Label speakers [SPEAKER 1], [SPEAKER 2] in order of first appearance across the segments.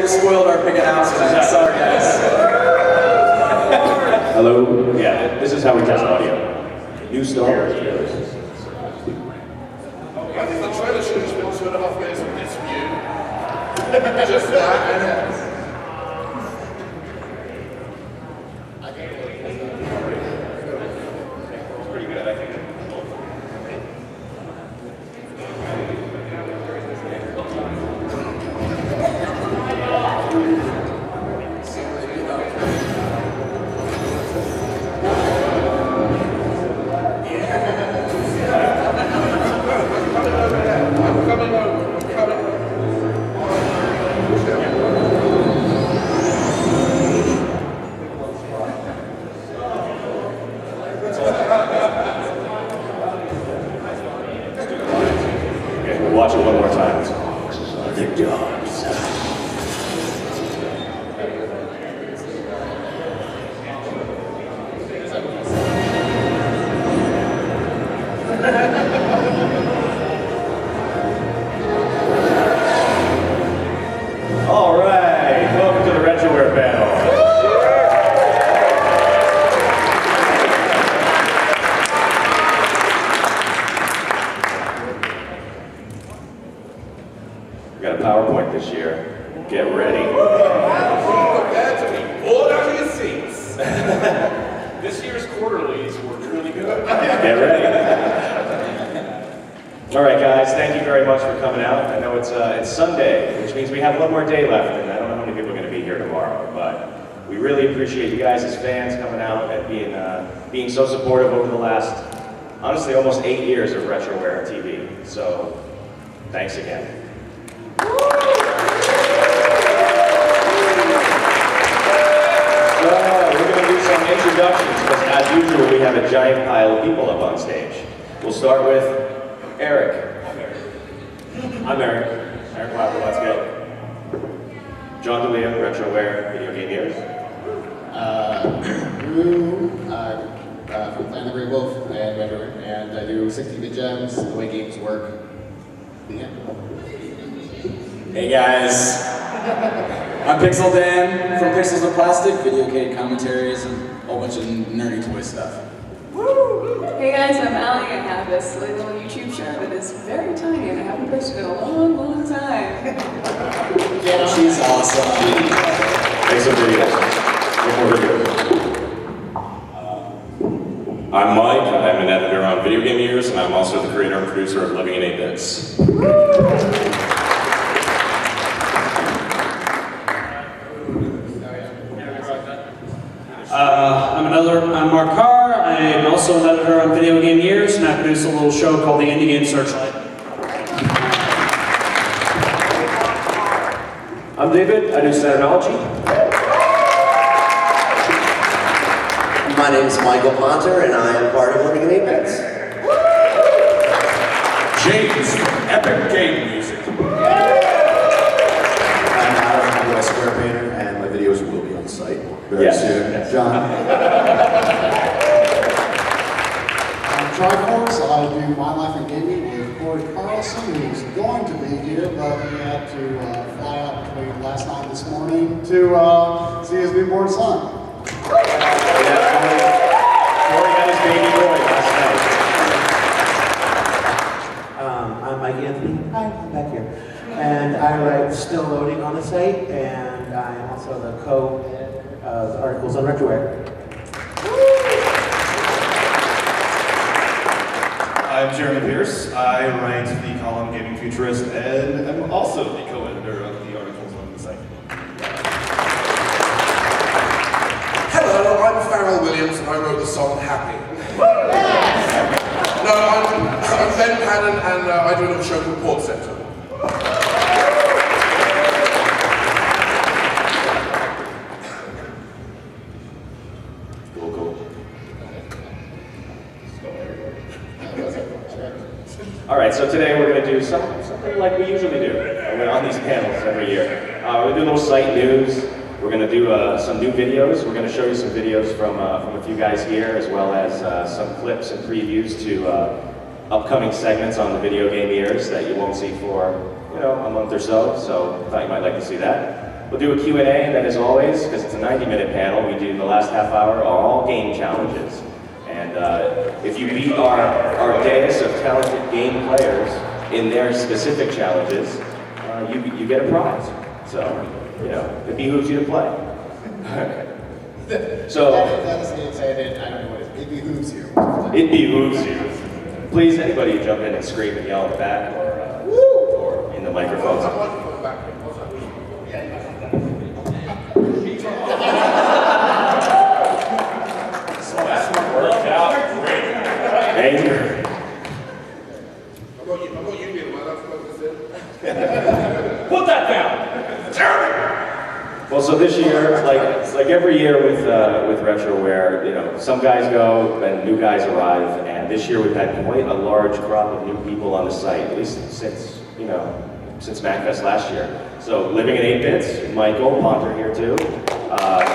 [SPEAKER 1] spoiled our big announcement. Sorry, guys.
[SPEAKER 2] Hello? Yeah, this is how we test audio. New Star Wars trailers.
[SPEAKER 3] I think the trailer should have been 2.5 minutes of this view. Just that, and it's pretty good, I think.
[SPEAKER 2] Watch it one more time. The dogs. All right, welcome to the Retroware panel. We got a PowerPoint this year. Get ready.
[SPEAKER 3] Prepare to be pulled out of your seats. This year's quarterlies were truly good.
[SPEAKER 2] Get ready. All right, guys, thank you very much for coming out. I know it's Sunday, which means we have one more day left, and I don't know how many people are going to be here tomorrow, but we really appreciate you guys as fans coming out and being so supportive over the last, honestly, almost 8 years of Retroware TV. So, thanks again. We're going to do some introductions, because as usual, we have a giant pile of people up on stage. We'll start with Eric. I'm Eric. Eric Clapper, let's go. John DeLeo, Retroware, video game years.
[SPEAKER 4] Drew, I'm from Clan the Grey Wolf and Retroware, and I do 60-bit gems, the way games work. Yeah.
[SPEAKER 1] Hey guys, I'm Pixel Dan from Pixels and Plastic, video game commentaries, and a whole bunch of nerdy toy stuff.
[SPEAKER 5] Hey guys, I'm Allie. I have this little YouTube show that is very tiny and I haven't posted in a long, long time.
[SPEAKER 1] She's awesome.
[SPEAKER 2] Make some videos. Make more videos.
[SPEAKER 6] I'm Mike, I'm an editor on Video Game Years, and I'm also the creator and producer of Living in 8 Bits.
[SPEAKER 7] I'm Mark Carr. I'm also an editor on Video Game Years, and I produce a little show called the Indie Game Searchlight.
[SPEAKER 2] I'm David, I do Centerology.
[SPEAKER 8] My name is Michael Ponter, and I am part of Living in 8 Bits.
[SPEAKER 3] James from Epic Game Music.
[SPEAKER 8] I'm Adam, I'm a square painter, and my videos will be on the site very soon.
[SPEAKER 2] Yes.
[SPEAKER 8] John.
[SPEAKER 9] I'm Triforce. I do My Life in Gaming with Corey Carlson, who's going to be here, but he had to fly out between last night and this morning to see his newborn son.
[SPEAKER 2] Corey got his baby boy last
[SPEAKER 10] I'm Mike Anthony. Hi, I'm back here. And I write Still Loading on the site, and I'm also the co-head of the articles on Retroware.
[SPEAKER 6] I'm Jeremy Pierce. I write the column Gaming Futurist, and I'm also the co-editor of the articles on the site.
[SPEAKER 3] Hello, I'm Pharrell Williams, and I wrote the song Happy. No, I'm Ben Cannon, and I do a little show called Port Center.
[SPEAKER 2] Cool. All right, so today we're going to do something like we usually do on these panels every year. We're going to do a little site news. We're going to do some new videos. We're going to show you some videos from a few guys here, as well as some clips and previews to upcoming segments on the Video Game Years that you won't see for, a month or so. So I thought you might like to see that. We'll do a Q&A, and then as always, because it's a 90-minute panel, we do the last half hour all game challenges. And if you beat our dais of talented game players in their specific challenges, you get a prize. So, you know, it behooves you to play. So,
[SPEAKER 4] that is the excited, I don't know what it is. It behooves you.
[SPEAKER 2] It behooves you. Please, anybody jump in and scream and yell in the back or in the microphones.
[SPEAKER 3] Worked out great.
[SPEAKER 2] Anger.
[SPEAKER 3] I'm going to be the one I'm supposed to say. Put that down. Jeremy!
[SPEAKER 2] Well, so this year, like every year with Retroware, you know, some guys go and new guys arrive, and this year we've had quite a large crop of new people on the site, at least since MAGFest last year. So living in 8 bits, Michael Ponter here too.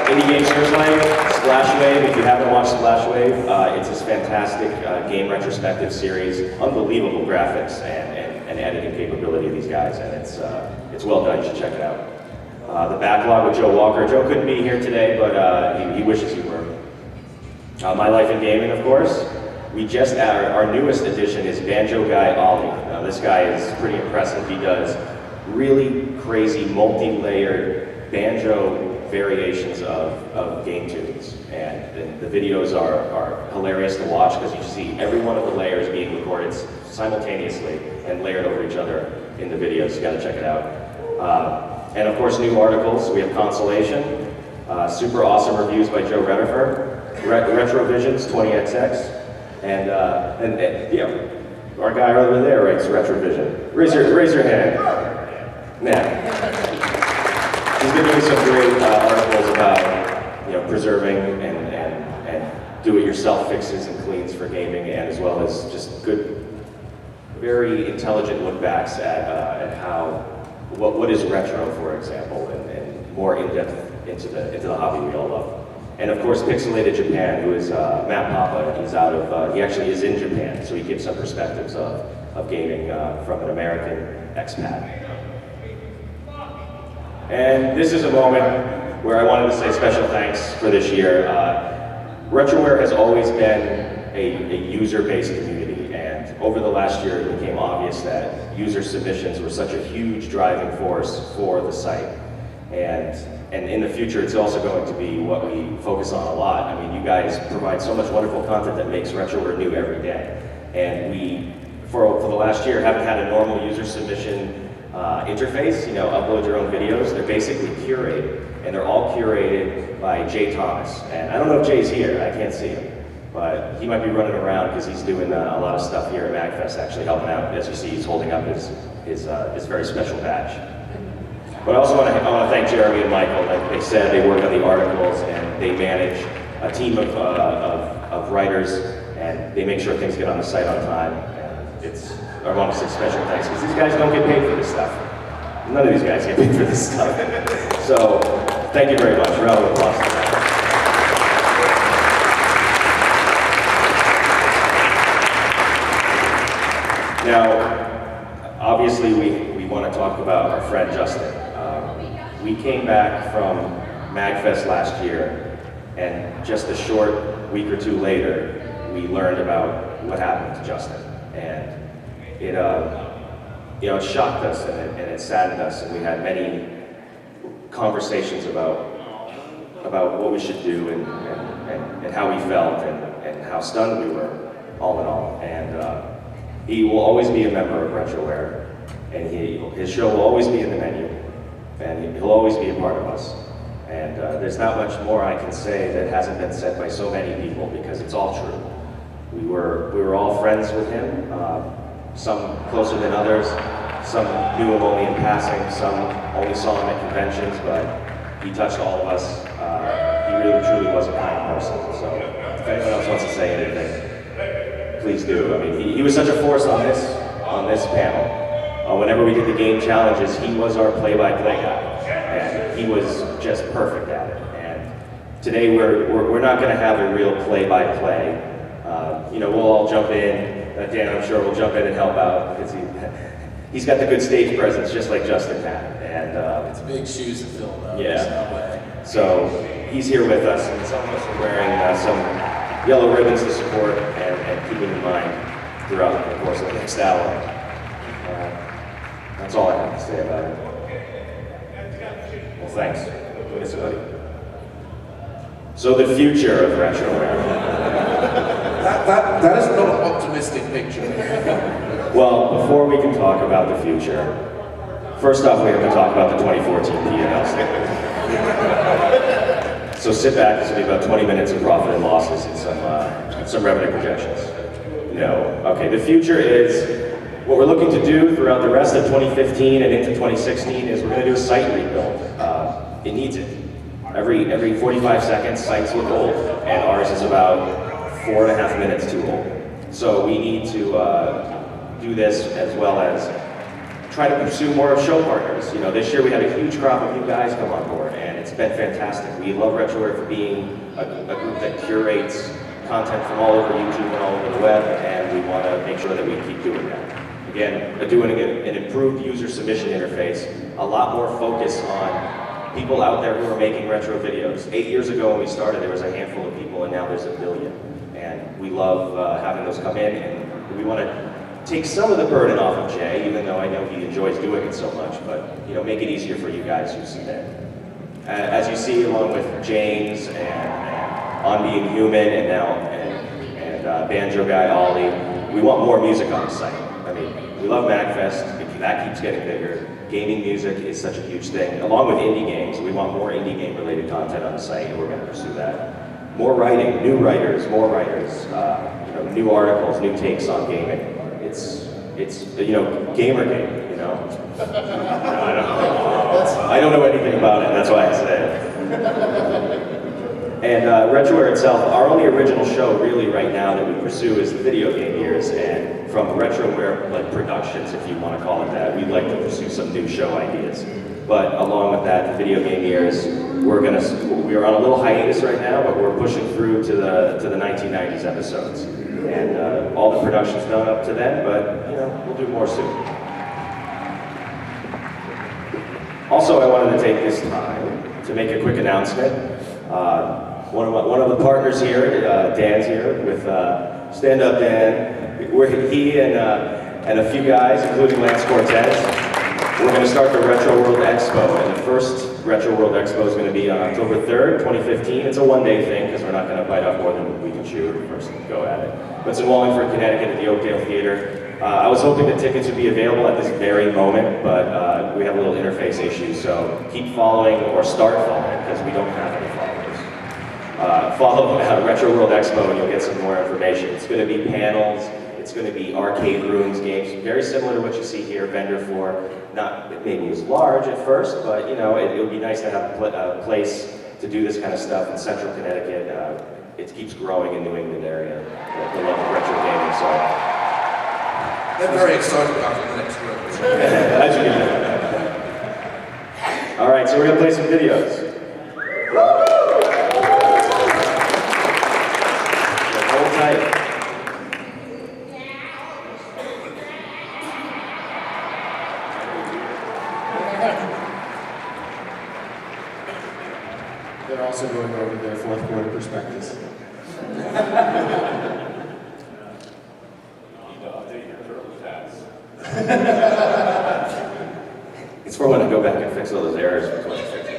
[SPEAKER 2] Indie Game Searchlight, Splash Wave. If you haven't watched Splash Wave, it's this fantastic game retrospective series. Unbelievable graphics and editing capability of these guys, and it's well done. You should check it out. The backlog with Joe Walker. Joe couldn't be here today, but he wishes he were. My Life in Gaming, of course. We just added our newest addition is Banjo Guy Ollie. Now this guy is pretty impressive. He does really crazy multi-layered banjo variations of game tunes, and the videos are hilarious to watch because you see every one of the layers being recorded simultaneously and layered over each other in the videos. You got to check it out. And of course, new articles. We have Consolation, super awesome reviews by Joe Retrovisions 20XX, and yeah, our guy over there writes Retrovision. Raise your hand. Nah. He's been doing some great articles about, you know, preserving and do-it-yourself fixes and cleans for gaming, and as well as just good, very intelligent look-backs at how what is retro, for example, and more in-depth into the hobby we all love. And of course, Pixelated Japan, who is Matt Papa. He's he actually is in Japan, so he gives some perspectives of gaming from an American expat. And this is a moment where I wanted to say special thanks for this year. Retroware has always been a user-based community, and over the last year it became obvious that user submissions were such a huge driving force for the site. And in the future it's also going to be what we focus on a lot. I mean, you guys provide so much wonderful content that makes Retroware new every day. And we, for the last year, haven't had a normal user submission interface, you know, upload your own videos. They're basically curated, and they're all curated by Jay Thomas. And I don't know if Jay's here, I can't see him, but he might be running around because he's doing a lot of stuff here at MAGFest, actually helping out. As you see, he's holding up his very special badge. But I also want to thank Jeremy and Michael. Like they said, they work on the articles, and they manage a team of writers, and they make sure things get on the site on time. And I want to say special thanks, because these guys don't get paid for this stuff. None of these guys get paid for this stuff. So, thank you very much. Round of applause. Now, obviously, we want to talk about our friend Justin. We came back from MAGFest last year, and just a short week or two later, we learned about what happened to Justin. And it shocked us and it saddened us, and we had many conversations about what we should do and how we felt and how stunned we were, all in all. And he will always be a member of Retroware, and his show will always be in the menu, and he'll always be a part of us. And there's not much more I can say that hasn't been said by so many people, because it's all true. We were all friends with him, some closer than others, some knew him only in passing, some only saw him at conventions, but he touched all of us. He really, truly was a kind person. So if anyone else wants to say anything, please do. I mean, he was such a force on this panel. Whenever we did the game challenges, he was our play-by-play guy, and he was just perfect at it. And today we're not going to have a real play-by-play. You know, we'll all jump in. Dan, I'm sure, will jump in and help out, because he's got the good stage presence, just like Justin had. And
[SPEAKER 1] It's big shoes to fill, though.
[SPEAKER 2] Yeah.
[SPEAKER 1] There's no way.
[SPEAKER 2] so he's here with us, and some of us are wearing some yellow ribbons to support and keeping in mind throughout the course of the next hour. That's all I have to say about it. Well, thanks. Miss buddy. So the future of Retroware.
[SPEAKER 3] That is not an optimistic picture.
[SPEAKER 2] Well, before we can talk about the future, first off, we have to talk about the 2014 P&L statement. So sit back, this will be about 20 minutes of profit and losses and some revenue projections. No. Okay, the future is, what we're looking to do throughout the rest of 2015 and into 2016 is we're going to do a site rebuild. It needs it. Every 45 seconds, sites look old, and ours is about 4.5 minutes too old. So we need to do this as well as try to pursue more show partners. You know, this year we had a huge crop of new guys come on board, and it's been fantastic. We love Retroware for being a group that curates content from all over YouTube and all over the web, and we want to make sure that we keep doing that. Again, doing an improved user submission interface, a lot more focus on people out there who are making retro videos. 8 years ago when we started, there was a handful of people, and now there's 1 billion. And we love having those come in, and we want to take some of the burden off of Jay, even though I know he enjoys doing it so much, but you know, make it easier for you guys who submit. As you see, along with James and On Being Human, and now Banjo Guy Ollie, we want more music on the site. I mean, we love MAGFest, that keeps getting bigger. Gaming music is such a huge thing. Along with indie games, we want more indie game related content on the site, and we're going to pursue that. More writing, new writers, more writers, new articles, new takes on gaming. It's Gamergate, you know? I don't know anything about it, that's why I say it. And Retroware itself, our only original show really right now that we pursue is the video game years, and from Retroware productions, if you want to call it that, we'd like to pursue some new show ideas. But along with that, the video game years, we are on a little hiatus right now, but we're pushing through to the 1990s episodes. And all the production's done up to then, but we'll do more soon. Also, I wanted to take this time to make a quick announcement. One of the partners here, Dan's here with Stand Up Dan. He and a few guys, including Lance Cortez, we're going to start the Retro World Expo, and the first Retro World Expo is going to be on October 3rd, 2015. It's a one-day thing because we're not going to bite off more than we can chew first go at it. But it's in Wallingford, Connecticut at the Oakdale Theater. I was hoping that tickets would be available at this very moment, but we have a little interface issue, so keep following or start following because we don't have any followers. Follow Retro World Expo and you'll get some more information. It's going to be panels, it's going to be arcade rooms, games, very similar to what you see here, vendor floor. Not maybe as large at first, but it would be nice to have a place to do this kind of stuff in central Connecticut. It keeps growing in the New England area, the love of retro gaming, so.
[SPEAKER 3] They're very excited about it in the next room.
[SPEAKER 2] As you can. All right, so we're going to play some videos. Hold tight.
[SPEAKER 4] They're also going over their fourth quarter perspectives.
[SPEAKER 2] It's for when I go back and fix all those errors from 2015.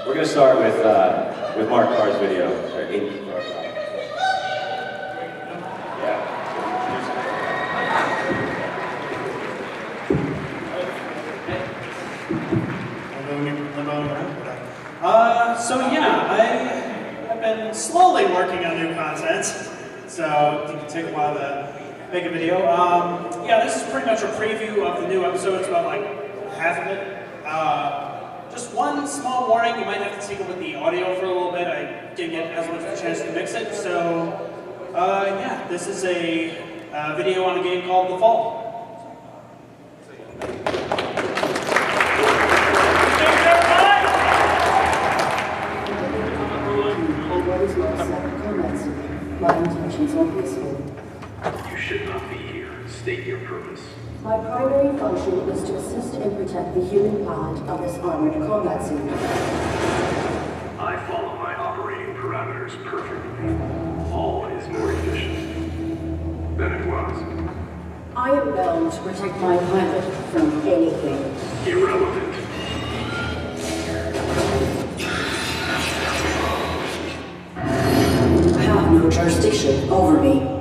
[SPEAKER 2] We're going to start with Mark Carr's video.
[SPEAKER 11] I have been slowly working on new content, so it can take a while to make a video. This is pretty much a preview of the new episode. It's about like half of it. Just one small warning, you might have to tinker with the audio for a little bit. I didn't get as much of a chance to mix it, so this is a video on a game called The Fall.
[SPEAKER 12] My intentions are peaceful. You should not be here. State your purpose. My function is to assist and protect the human pilot of this armored combat suit.
[SPEAKER 13] I follow my operating parameters perfectly. All is more efficient than it was.
[SPEAKER 12] I am bound to protect my pilot from anything.
[SPEAKER 13] Irrelevant.
[SPEAKER 12] You have no jurisdiction over me.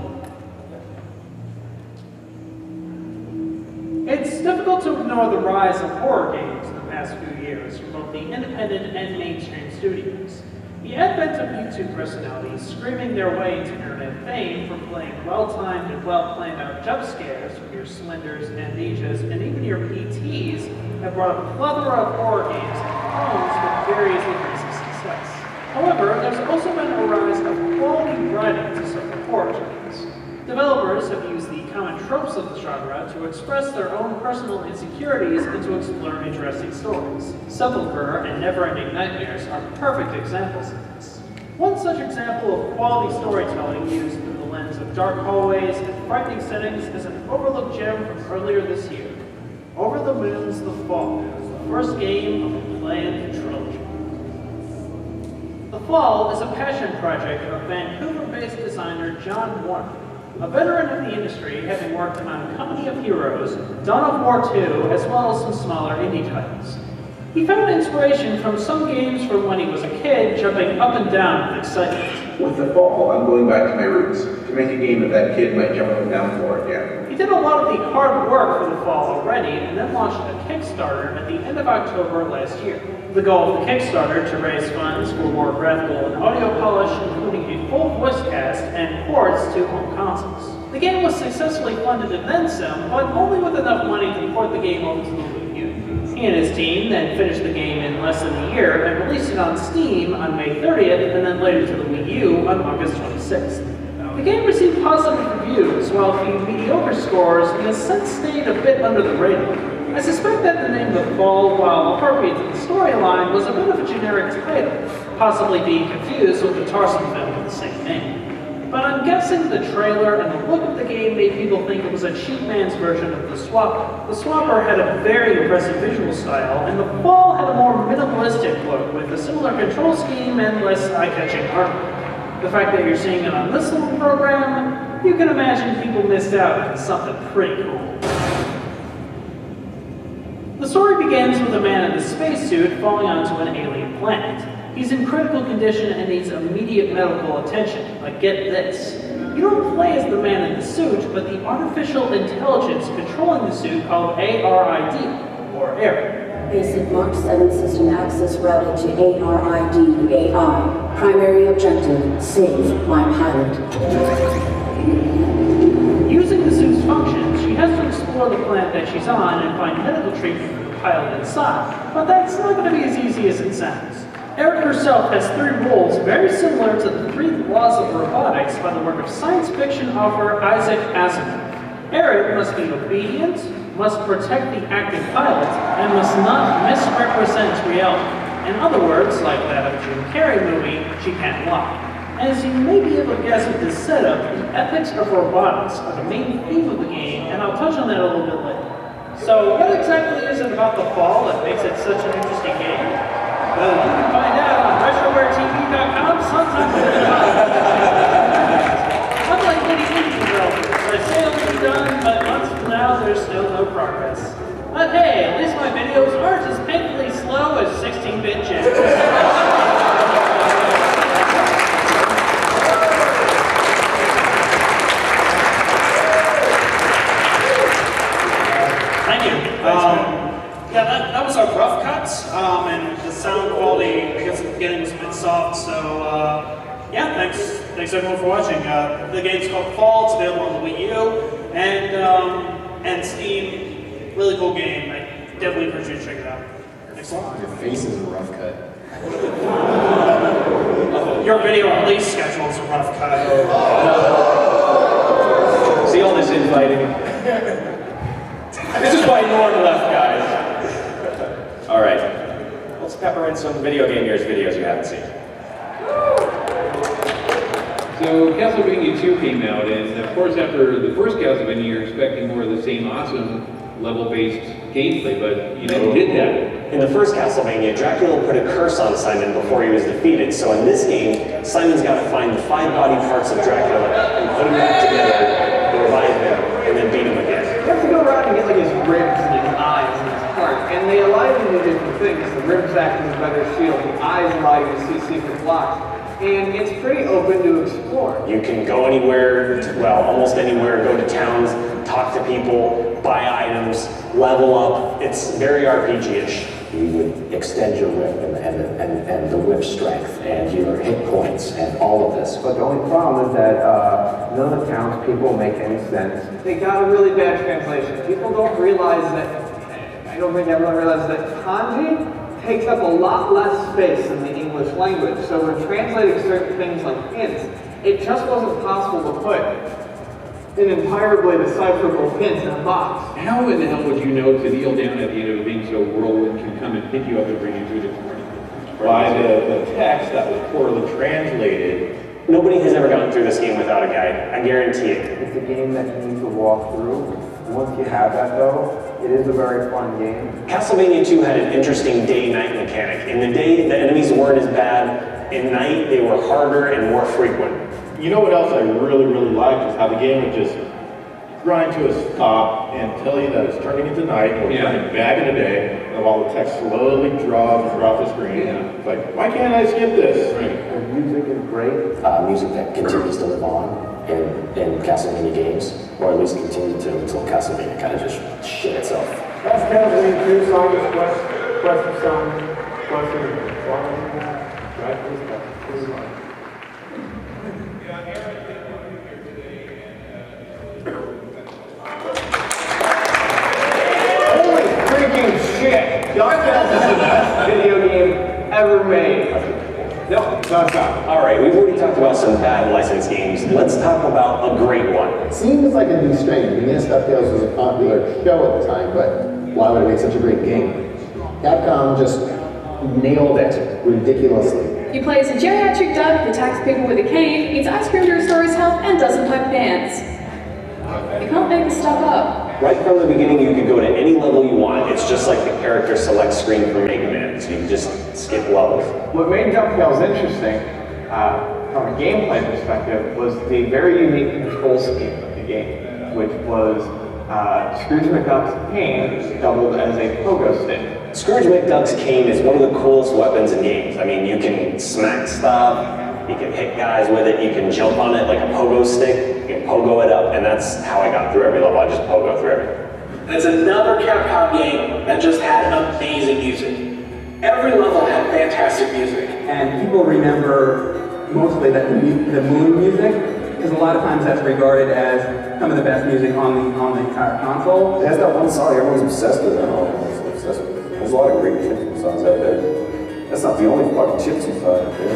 [SPEAKER 11] It's difficult to ignore the rise of horror games in the past few years from both the independent and mainstream studios. The advent of YouTube personalities screaming their way into internet fame for playing well-timed and well-planned-out jump scares from your Slenders, Amnesias, and even your PTs have brought a plethora of horror games and clones with various degrees of success. However, there's also been a rise of quality writing to support horror games. Developers have used the common tropes of the genre to express their own personal insecurities and to explore interesting stories. Sepulchre and Never-Ending Nightmares are perfect examples of this. One such example of quality storytelling used through the lens of dark hallways and frightening settings is an overlooked gem from earlier this year. Over the Moon's The Fall, the first game of the planned trilogy. The Fall is a passion project of Vancouver-based designer John Warner, a veteran of the industry, having worked on Company of Heroes, Dawn of War 2, as well as some smaller indie titles. He found inspiration from some games from when he was a kid, jumping up and down with excitement.
[SPEAKER 14] With The Fall, I'm going back to my roots, to make a game that kid might jump up and down for again.
[SPEAKER 11] He did a lot of the hard work for The Fall already, and then launched a Kickstarter at the end of October last year. The goal of the Kickstarter to raise funds for more graphical and audio polish, including a full voice cast and ports to home consoles. The game was successfully funded and then some, but only with enough money to port the game over to the Wii U. He and his team then finished the game in less than a year and released it on Steam on May 30th and then later to the Wii U on August 26th. The game received positive reviews, while a few mediocre scores in a sense stayed a bit under the radar. I suspect that the name The Fall, while appropriate to the storyline, was a bit of a generic title, possibly being confused with the Tarzan film of the same name. But I'm guessing the trailer and the look of the game made people think it was a cheap man's version of The Swapper. The Swapper had a very impressive visual style, and The Fall had a more minimalistic look with a similar control scheme and less eye-catching artwork. The fact that you're seeing it on this little program, you can imagine people missed out on something pretty cool. The story begins with a man in a spacesuit falling onto an alien planet. He's in critical condition and needs immediate medical attention, but get this. You don't play as the man in the suit, but the artificial intelligence controlling the suit called ARID, or ARID.
[SPEAKER 12] Basic Mark 7 system access routed to ARID AI. Primary objective, save my pilot.
[SPEAKER 11] Using the suit's functions, she has to explore the planet that she's on and find medical treatment for the pilot inside. But that's not going to be as easy as it sounds. Eric herself has 3 roles very similar to the 3 laws of robotics by the work of science fiction author Isaac Asimov. Eric must be obedient, must protect the active pilot, and must not misrepresent reality. In other words, like that of Jim Carrey movie, she can't lie. As you may be able to guess with this setup, the ethics of robotics are the main theme of the game, and I'll touch on that a little bit later. So what exactly is it about The Fall that makes it such an interesting game? Well, you can find out on RetrowareTV.com sometime in the Unlike many indie developers, I say it'll be done, but months from now there's still no progress. But hey, at least my videos aren't as painfully slow as 16-bit gems. Yeah, that was our rough cuts, and the sound quality, I guess, at the beginning was a bit soft, so yeah, thanks everyone for watching. The game's called Fall, it's available on the Wii U, and Steam, really cool game. I definitely encourage you to check it out. Thanks a lot.
[SPEAKER 4] Your face is a rough cut.
[SPEAKER 11] Your video release schedule is a rough cut.
[SPEAKER 2] See all this infighting? This is why you're on the left, guys. All right, let's pepper in some Video Game Years videos you haven't seen.
[SPEAKER 15] So Castlevania 2 came out, and of course after the first Castlevania you're expecting more of the same awesome, level-based gameplay, but you never did that.
[SPEAKER 2] In the first Castlevania, Dracula put a curse on Simon before he was defeated. So in this game, Simon's got to find the 5 body parts of Dracula and put them back together, revive him, and then beat him again.
[SPEAKER 16] You have to go around and get like his ribs and his eyes and his heart, and they allow you to do different things. The ribs act as a better shield, the eyes allow you to see secret blocks, and it's pretty open to explore.
[SPEAKER 2] You can go anywhere, well, almost anywhere, go to towns, talk to people, buy items, level up. It's very RPG-ish.
[SPEAKER 17] You would extend your whip and the whip strength and your hit points and all of this.
[SPEAKER 18] But the only problem is that none of the townspeople make any sense.
[SPEAKER 16] They got a really bad translation. People don't realize that, I don't think everyone realizes that kanji takes up a lot less space than the English language. So when translating certain things like hints, it just wasn't possible to put an entirely decipherable hint in a box.
[SPEAKER 15] How in the hell would you know to kneel down at the end of a game so a whirlwind can come and pick you up and bring you to a different party?
[SPEAKER 2] By the text that was poorly translated. Nobody has ever gotten through this game without a guide. I guarantee it.
[SPEAKER 18] It's a game that you need to walk through. Once you have that though, it is a very fun game.
[SPEAKER 2] Castlevania 2 had an interesting day-night mechanic. In the day, the enemies weren't as bad. In night, they were harder and more frequent.
[SPEAKER 6] You know what else I really, really liked is how the game would just grind to a stop and tell you that it's turning into night or turning back into day, and all the text slowly drops throughout the screen. It's like, why can't I skip this?
[SPEAKER 18] The music is great.
[SPEAKER 17] Music that continues to live on in Castlevania games, or at least continue to until Castlevania kind of just shit itself.
[SPEAKER 18] That's Castlevania 2 song is Quest of Song, Quest of Song, right? Please.
[SPEAKER 16] Holy freaking shit! MAGFest is the best video game ever made. No, not.
[SPEAKER 2] All right, we've already talked about some bad licensed games. Let's talk about a great one.
[SPEAKER 4] It seems like it'd be strange. I mean, yes, DuckTales was a popular show at the time, but why would it make such a great game? Capcom just nailed it ridiculously.
[SPEAKER 5] He plays a geriatric duck that attacks people with a cane, eats ice cream to restore his health, and doesn't play pants. You can't make this stuff up.
[SPEAKER 2] Right from the beginning, you can go to any level you want. It's just like the character select screen from Mega Man, so you can just skip levels.
[SPEAKER 16] What made DuckTales interesting, from a gameplay perspective, was the very unique control scheme of the game, which was Scrooge McDuck's cane doubled as a pogo stick.
[SPEAKER 2] Scrooge McDuck's cane is one of the coolest weapons in games. I mean, you can smack stuff, you can hit guys with it, you can jump on it like a pogo stick, you can pogo it up, and that's how I got through every level. I just pogo through everything.
[SPEAKER 19] That's another Capcom game that just had amazing music. Every level had fantastic music.
[SPEAKER 20] And people remember mostly that the Moon music, because a lot of times that's regarded as some of the best music on the entire console.
[SPEAKER 17] It has that one song everyone's obsessed with. Everyone's obsessed with. There's a lot of great chiptune songs out there. That's not the only fucking chiptune song out there.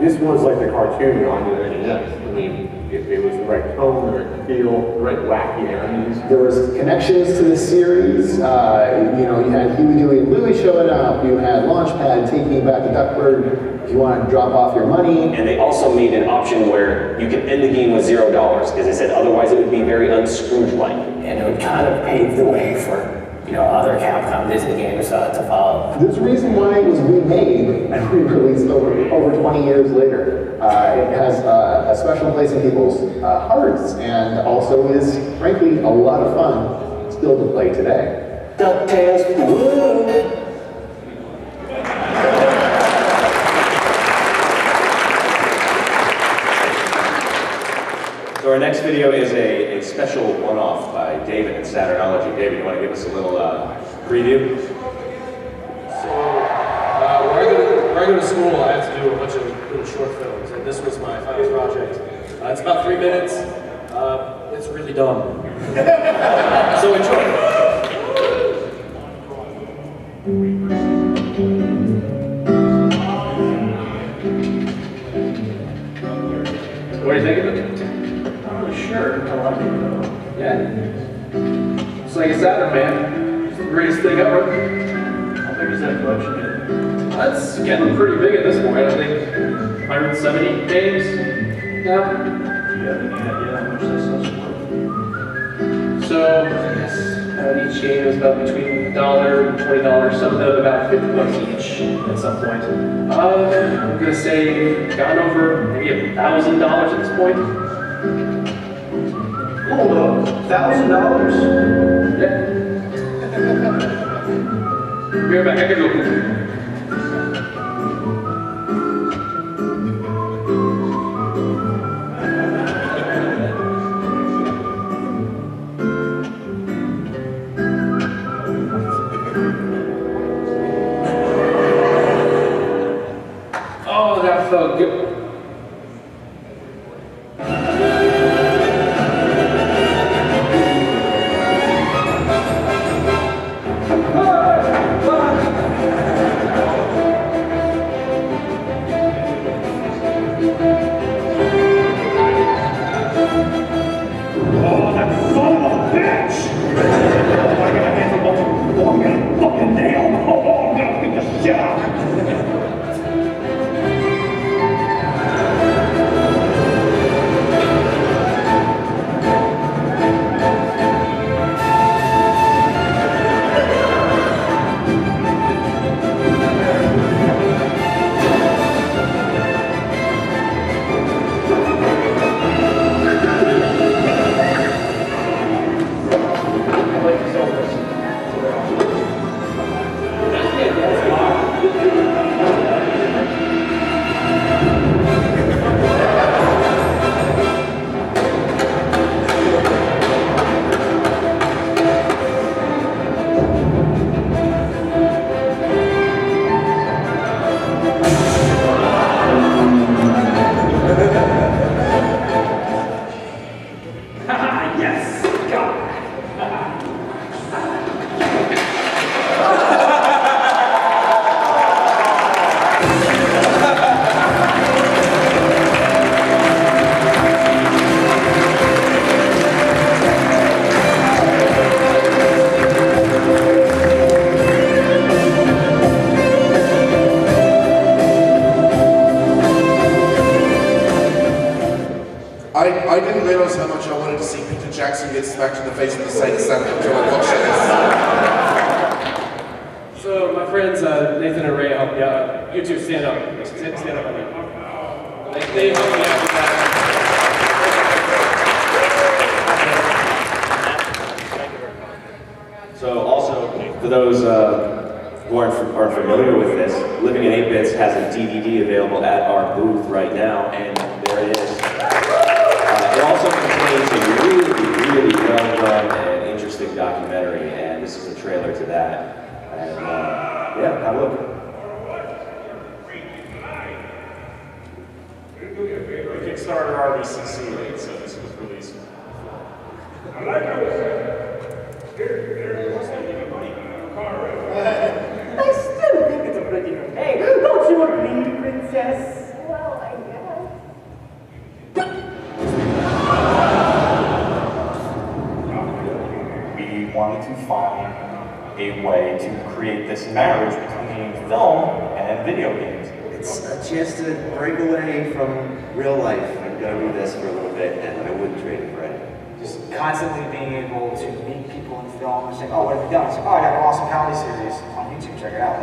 [SPEAKER 18] This was like the cartoon on the NES. I mean, if it was the right tone, the right feel, the right wacky areas.
[SPEAKER 4] There was connections to the series. You had Huey, Dewey, and Louie showing up. You had Launchpad taking you back to Duckburg if you wanted to drop off your money.
[SPEAKER 2] And they also made an option where you could end the game with $0, because they said otherwise it would be very un-Scrooge-like.
[SPEAKER 17] And it would kind of pave the way for other Capcom Disney games to follow.
[SPEAKER 4] There's a reason why it was remade and re-released over 20 years later. It has a special place in people's hearts, and also is, frankly, a lot of fun still to play today.
[SPEAKER 2] DuckTales, woo! So our next video is a special one-off by David at Saturnology. David, you want to give us a little preview?
[SPEAKER 21] When I go to school, I have to do a bunch of little short films, and this was my final project. It's about 3 minutes. It's really dumb. So enjoy. What do you think of it? Sure, I like it. Yeah. It's like a Saturn, man. It's the greatest thing ever. How big is that collection? That's getting pretty big at this point. I think 170 games. Yeah. Do you have any idea how much this is? Each game is about between $1 and $20. Some of them about $50 each at some point. I'm gonna say gone over maybe $1,000 at this point.
[SPEAKER 6] Hold up, $1,000?
[SPEAKER 21] Yeah. Be right back. I gotta go. Oh, that felt good.
[SPEAKER 3] I didn't realize how much I wanted to see Peter Jackson get smacked in the face with the Sega Saturn until I watched this.
[SPEAKER 21] So my friends Nathan and Ray helped me out. You two stand up. Stand up on me. They helped me out with that.
[SPEAKER 2] So also, for those who aren't familiar with this, Living in 8-Bits has a DVD available at our booth right now, and there it is. It also contains a really well-done and interesting documentary, and this is a trailer to that. And yeah, have a look. Kickstarter RBCC, so this was released.
[SPEAKER 3] I like it.
[SPEAKER 7] I still think it's a pretty good name. Don't you agree, Princess? Well, I guess.
[SPEAKER 22] We wanted to find a way to create this marriage between film and video games.
[SPEAKER 8] It's a chance to break away from real life. I'm gonna do this for a little bit, and I wouldn't trade it for anything.
[SPEAKER 23] Just constantly being able to meet people in film and say, oh, what have you done? It's like, oh, I got an awesome comedy series on YouTube, check it out.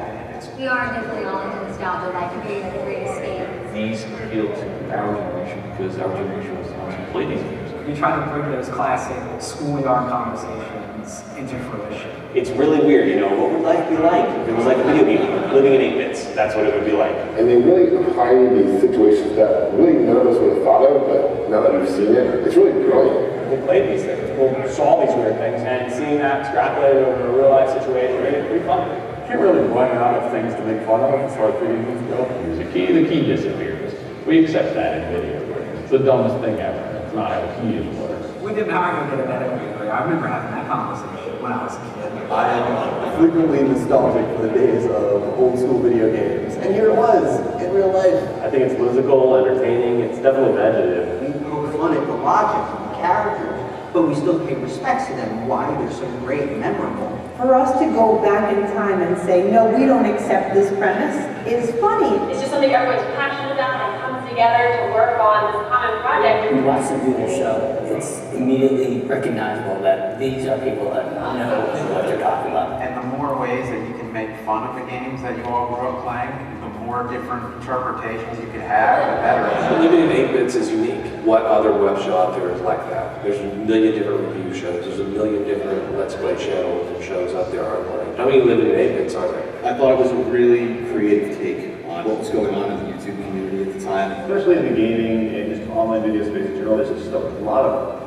[SPEAKER 24] We are definitely all into nostalgia, like being the great escape.
[SPEAKER 15] These appeal to our generation because our generation was the ones who played these games.
[SPEAKER 23] We try to bring those classic schoolyard conversations into fruition.
[SPEAKER 2] It's really weird, you know, what would life be like if it was like a video game, living in 8-bits? That's what it would be like.
[SPEAKER 3] And they really hide these situations that really none of us would have thought of, but now that we've seen it, it's really brilliant.
[SPEAKER 2] We played these things, we saw these weird things, and seeing that extrapolated over a real life situation made it pretty fun.
[SPEAKER 15] You can't really run out of things to make fun of as far as video games go. The key disappears. We accept that in video games. It's the dumbest thing ever. It's not how keys work.
[SPEAKER 23] We didn't know how to get a medical degree. I remember having that conversation when I was a kid.
[SPEAKER 25] I am frequently nostalgic for the days of old school video games. And here it was, in real life.
[SPEAKER 2] I think it's whimsical, entertaining, it's definitely imaginative.
[SPEAKER 26] We poke fun at the logic and the characters, but we still pay respects to them, why they're so great and memorable.
[SPEAKER 27] For us to go back in time and say, no, we don't accept this premise, is funny.
[SPEAKER 24] It's just something everyone's passionate about and comes
[SPEAKER 1] together to work on this common project.
[SPEAKER 9] When you watch them do their show, it's immediately recognizable that these are people that know what they're talking about.
[SPEAKER 10] And the more ways that you can make fun of the games that you all grew up playing, the more different interpretations you could have, the better.
[SPEAKER 11] Living in 8 bits is unique. What other web show out there is like that? There's a million different review shows. There's a million different Let's Play channels and shows out there online. How many living in 8 bits are there?
[SPEAKER 12] I thought it was a really creative take on what was going on in the YouTube community at the time.
[SPEAKER 6] Especially in the gaming and just online video space in general, there's just a lot of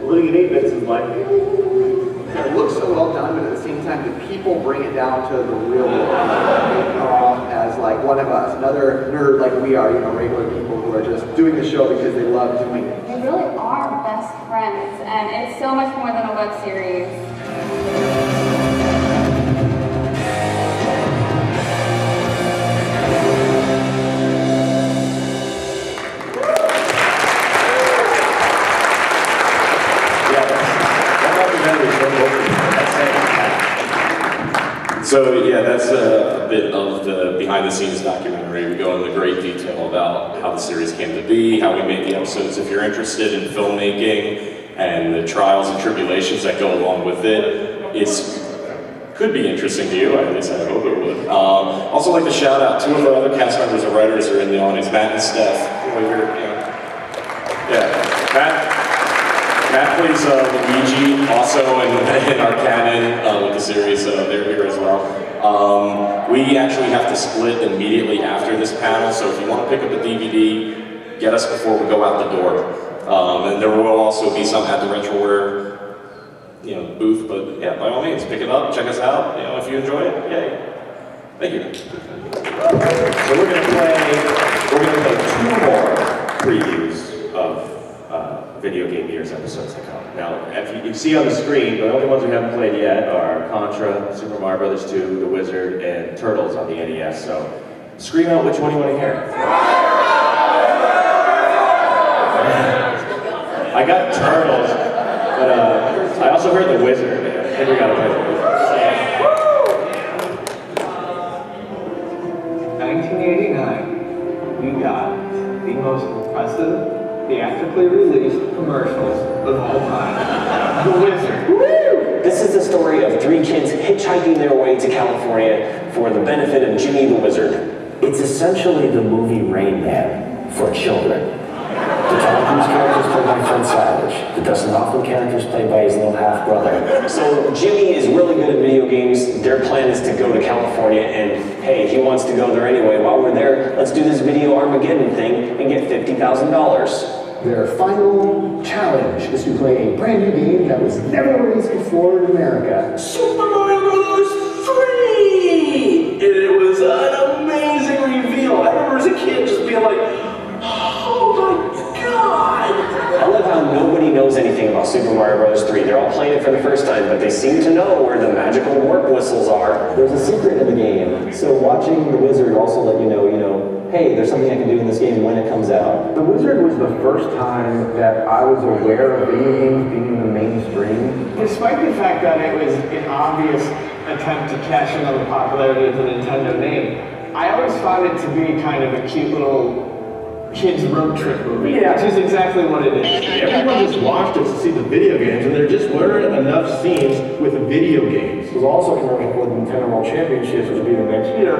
[SPEAKER 6] living in 8 bits is like,
[SPEAKER 20] it looks so well done, but at the same time, the people bring it down to the real world. They come off as like one of us, another nerd like we are, regular people who are just doing the show because they love doing it.
[SPEAKER 1] We really are best friends, and it's so much more than a web series.
[SPEAKER 13] So yeah, that's a bit of the behind-the-scenes documentary. We go into great detail about how the series came to be, how we made the episodes. If you're interested in filmmaking and the trials and tribulations that go along with it, could be interesting to you. At least I hope it would. Also, like to shout out 2 of our other cast members and writers are in the audience, Matt and Steph. Matt plays Luigi, also in our canon with the series, so they're here as well. We actually have to split immediately after this panel, so if you want to pick up a DVD, get us before we go out the door. And there will also be some at the Retroware booth, but yeah, by all means, pick it up, check us out. If you enjoy it, yay. Thank you. So we're gonna play 2 more previews of Video Game Years episodes to come. Now, if you can see on the screen, the only ones we haven't played yet are Contra, Super Mario Bros. 2, The Wizard, and Turtles on the NES. So, scream out which one you want to hear. I got Turtles, but I also heard The Wizard. I think we gotta play The Wizard.
[SPEAKER 16] 1989, we got the most impressive theatrically released commercials of all time. The Wizard.
[SPEAKER 17] Woo! This is the story of 3 kids hitchhiking their way to California for the benefit of Jimmy the Wizard. It's essentially the movie Rain Man for children. The Tom Cruise character is played by Fred Savage. The Dustin Hoffman character is played by his little half-brother. So Jimmy is really good at video games. Their plan is to go to California, and hey, he wants to go there anyway. While we're there, let's do this video Armageddon thing and get $50,000.
[SPEAKER 4] Their final challenge is to play a brand new game that was never released before in America.
[SPEAKER 19] Super Mario Bros. 3! And it was an amazing reveal. I remember as a kid just being like, oh my god!
[SPEAKER 17] I love how nobody knows anything about Super Mario Bros. 3. They're all playing it for the first time, but they seem to know where the magical warp whistles are.
[SPEAKER 14] There's a secret in the game, so watching The Wizard also let you know, hey, there's something I can do in this game when it comes out.
[SPEAKER 18] The Wizard was the first time that I was aware of video games being in the mainstream.
[SPEAKER 16] Despite the fact that it was an obvious attempt to cash in on the popularity of the Nintendo name, I always found it to be kind of a cute little kids road trip movie, which is exactly what it is.
[SPEAKER 6] Everyone just watched it to see the video games, and there just weren't enough scenes with the video games.
[SPEAKER 18] It was also commercial for the Nintendo World Championships, which would be the next year.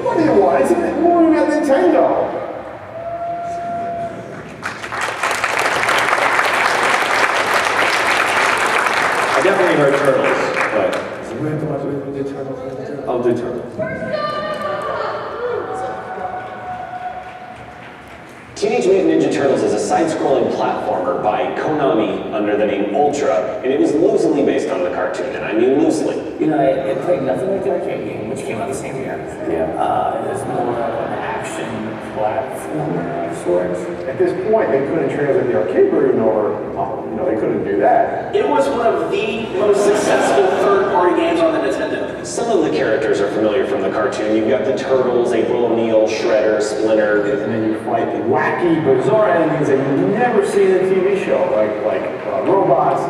[SPEAKER 18] What do you want? It's a movie about Nintendo.
[SPEAKER 13] I definitely heard Turtles, but is it weird to watch me do Turtles? I'll do Turtles.
[SPEAKER 17] Teenage Mutant Ninja Turtles is a side-scrolling platformer by Konami under the name Ultra, and it was loosely based on the cartoon, and I mean loosely.
[SPEAKER 9] It played nothing like the arcade game, which came out the same year. Yeah. It was more of an action platformer of sorts.
[SPEAKER 18] At this point, they couldn't translate the arcade version over. They couldn't do that.
[SPEAKER 19] It was one of the most successful third-party games on the Nintendo.
[SPEAKER 17] Some of the characters are familiar from the cartoon. You've got the Turtles, April O'Neil, Shredder, Splinter.
[SPEAKER 18] And then you fight wacky, bizarre enemies that you never see in a TV show, like robots.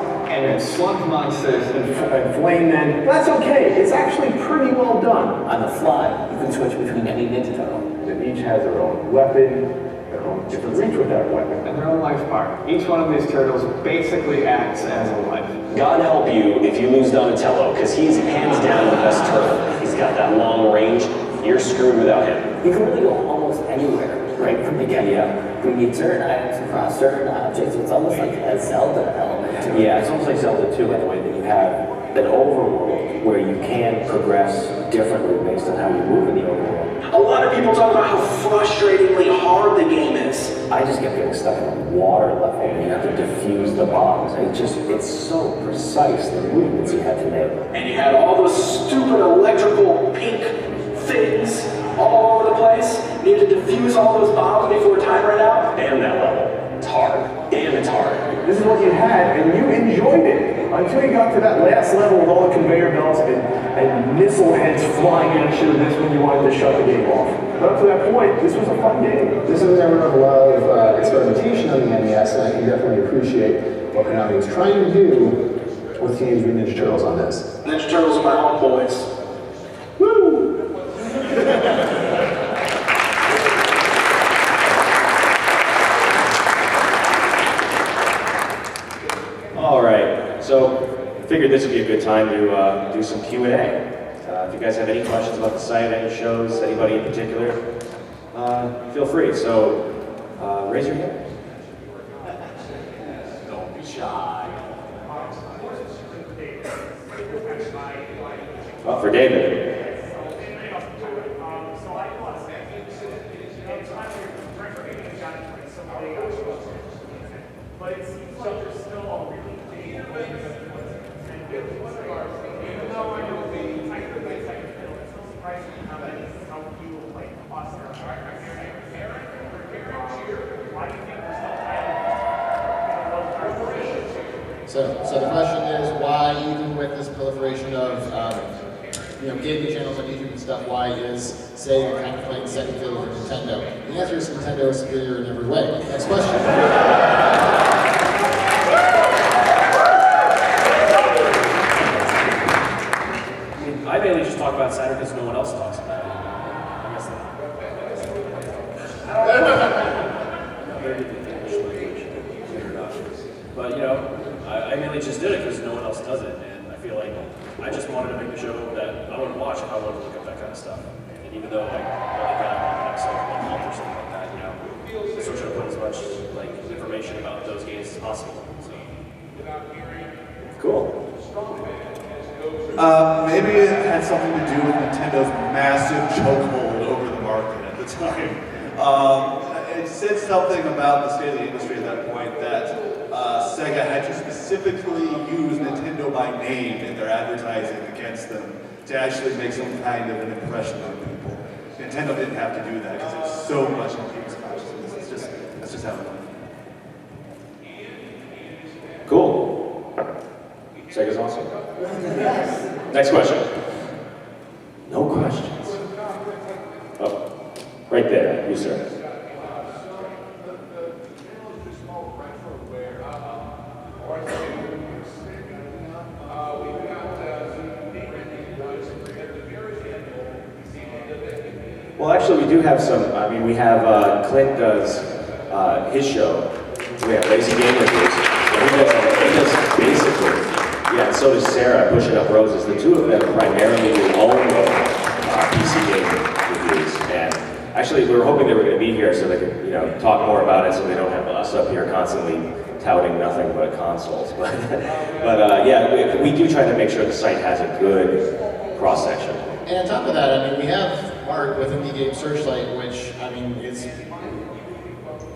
[SPEAKER 16] and slug monsters and flame men. That's okay. It's actually pretty well done.
[SPEAKER 9] On the fly, you can switch between any Ninja Turtle.
[SPEAKER 18] And each has their own weapon, their own different reach with that weapon.
[SPEAKER 16] And their own life bar. Each one of these turtles basically acts as a life.
[SPEAKER 17] God help you if you lose Donatello, because he's hands down the best turtle. He's got that long range. You're screwed without him.
[SPEAKER 9] You can really go almost anywhere, right from the get-go. You can get certain items across certain objects. It's almost like a Zelda element to it.
[SPEAKER 17] Yeah, it's almost like Zelda too, by the way, that you have an overworld where you can progress differently based on how you move in the overworld.
[SPEAKER 19] A lot of people talk about how frustratingly hard the game is.
[SPEAKER 17] I just kept getting stuck in a water level and you have to diffuse the bombs. It's so precise, the movements you had to make.
[SPEAKER 19] And you had all those stupid electrical pink things all over the place. You need to defuse all those bombs before time ran out.
[SPEAKER 17] Damn that level. It's hard. Damn, it's hard.
[SPEAKER 18] This is what you had, and you enjoyed it until you got to that last level with all the conveyor belts and missile heads flying at you. That's when you wanted to shut the game off. But up to that point, this was a fun game.
[SPEAKER 4] This is an era of a lot of experimentation on the NES, and I can definitely appreciate what Konami is trying to do with Teenage Mutant Ninja Turtles on this.
[SPEAKER 19] Ninja Turtles are my homeboys.
[SPEAKER 18] Woo!
[SPEAKER 2] All right, so I figured this would be a good time to do some Q&A. If you guys have any questions about the site, any shows, anybody in particular, feel free. So raise your hand. Don't be shy. Oh, for David.
[SPEAKER 3] But it seems like there's still a really big even though I know the type of things I can feel, it's still surprising how that is how few like us are. Why do you think we're still
[SPEAKER 5] So the question is why, even with this proliferation of gaming channels on YouTube and stuff, why is Sega kind of playing second fiddle for Nintendo? The answer is Nintendo is superior in every way. Next question.
[SPEAKER 7] I mainly just talk about Saturn because no one else talks about it. I guess but I mainly just did it because no one else does it, and I feel like I just wanted to make a show that I want to watch and I want to look up that kind of stuff. And even though I only got an episode of 1 month or something like that, I still try to put as much information about those games as possible. So.
[SPEAKER 2] Cool.
[SPEAKER 8] Maybe it had something to do with Nintendo's massive chokehold over the market at the time. It said something about the state of the industry at that point that Sega had to specifically use Nintendo by name in their advertising against them to actually make some kind of an impression on people. Nintendo didn't have to do that because it was so much in people's consciousness. That's just how it went.
[SPEAKER 2] Cool. Sega's awesome. Next question. No questions. Oh, right there. You, sir. Well, actually, we do have some. I mean, we have Clint does his show. We have Lazy Game Reviews. He does basically. Yeah, and so does Sarah, Pushing Up Roses. The two of them primarily do only PC game reviews. And actually, we were hoping they were going to be here so they could, talk more about it, so they don't have us up here constantly touting nothing but consoles. But yeah, we do try to make sure the site has a good cross section.
[SPEAKER 5] And on top of that, I mean, we have Mark with Indie Game Searchlight, which, I mean, is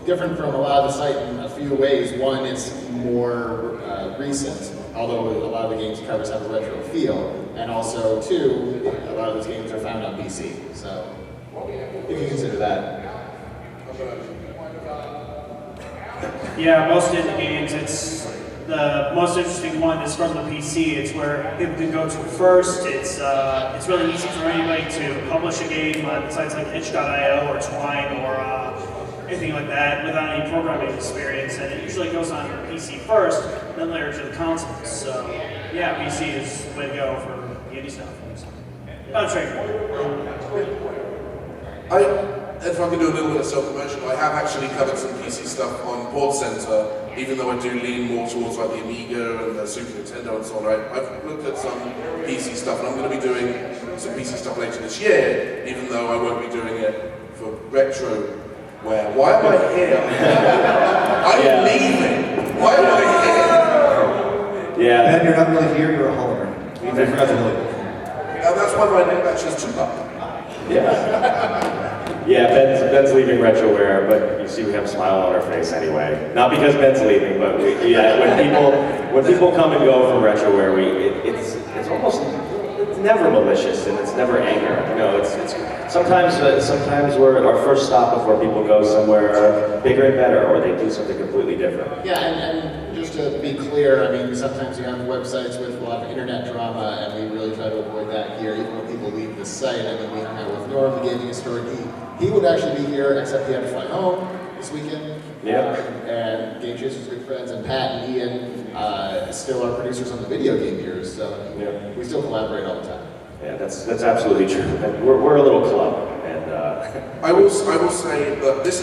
[SPEAKER 5] different from a lot of the site in a few ways. One, it's more recent, although a lot of the games covers have a retro feel. And also, two, a lot of those games are found on PC. So, if you consider that.
[SPEAKER 3] Yeah, most indie games, it's the most interesting one is from the PC. It's where people can go to first. It's really easy for anybody to publish a game on sites like itch.io or Twine or anything like that without any programming experience. And it usually goes on PC PC first, then later to the consoles. So yeah, PC is the way to go for the indie stuff. Not straightforward.
[SPEAKER 15] If I can do a little bit of self-promotion, I have actually covered some PC stuff on Port Center, even though I do lean more towards like the Amiga and the Super Nintendo and so on. I've looked at some PC stuff, and I'm going to be doing some PC stuff later this year, even though I won't be doing it for Retroware. Why am I here? I'm leaving. Why am I here?
[SPEAKER 2] Yeah.
[SPEAKER 8] Ben, you're not really here, you're a hologram. I forgot to tell you.
[SPEAKER 15] That's why my name matches Tupac.
[SPEAKER 2] Yeah, Ben's leaving Retroware, but you see we have a smile on our face anyway. Not because Ben's leaving, but when people come and go from Retroware, it's almost never malicious and it's never anger. You know, it's sometimes we're our first stop before people go somewhere bigger and better, or they do something completely different.
[SPEAKER 5] Yeah, and just to be clear, I mean, sometimes you have websites with a lot of internet drama, and we really try to avoid that here, even when people leave the site. I mean, we hung out with Norm, the gaming historian. He would actually be here, except he had to fly home this weekend.
[SPEAKER 2] Yeah.
[SPEAKER 5] And Game Chaser's good friends, and Pat and Ian still are producers on the video game years, so we still collaborate all the time.
[SPEAKER 2] Yeah, that's absolutely true. We're a little club, and
[SPEAKER 15] I will say that this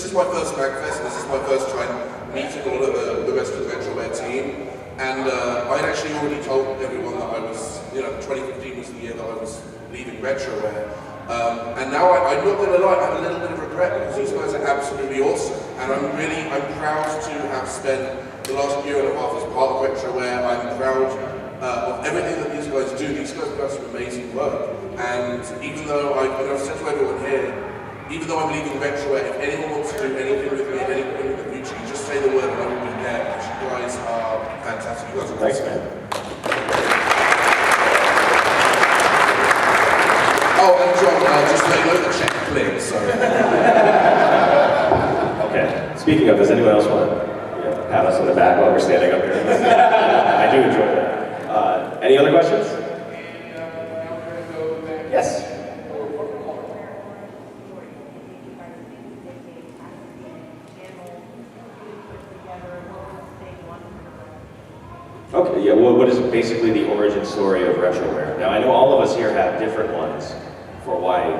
[SPEAKER 15] is my first MAGFest, and this is my first time meeting all of the rest of the Retroware team. And I'd actually already told everyone that I was, 2015 was the year that I was leaving Retroware. And now I'm not going to lie, I have a little bit of regret because these guys are absolutely awesome. And I'm proud to have spent the last year and a half as part of Retroware. I'm proud of everything that these guys do. These guys have done some amazing work. And even though I've said to everyone here, even though I'm leaving Retroware, if anyone wants to do anything with me at any point in the future, you just say the word and I will be there, because you guys are fantastic. You guys are
[SPEAKER 2] thanks,
[SPEAKER 15] awesome.
[SPEAKER 2] man.
[SPEAKER 15] Oh, and John, just so you know, the check cleared, so.
[SPEAKER 2] Okay, speaking of, does anyone else want to pat us on the back while we're standing up here? I do enjoy that. Any other questions? Yes. Okay, yeah, well, what is basically the origin story of Retroware? Now, I know all of us here have different ones for why,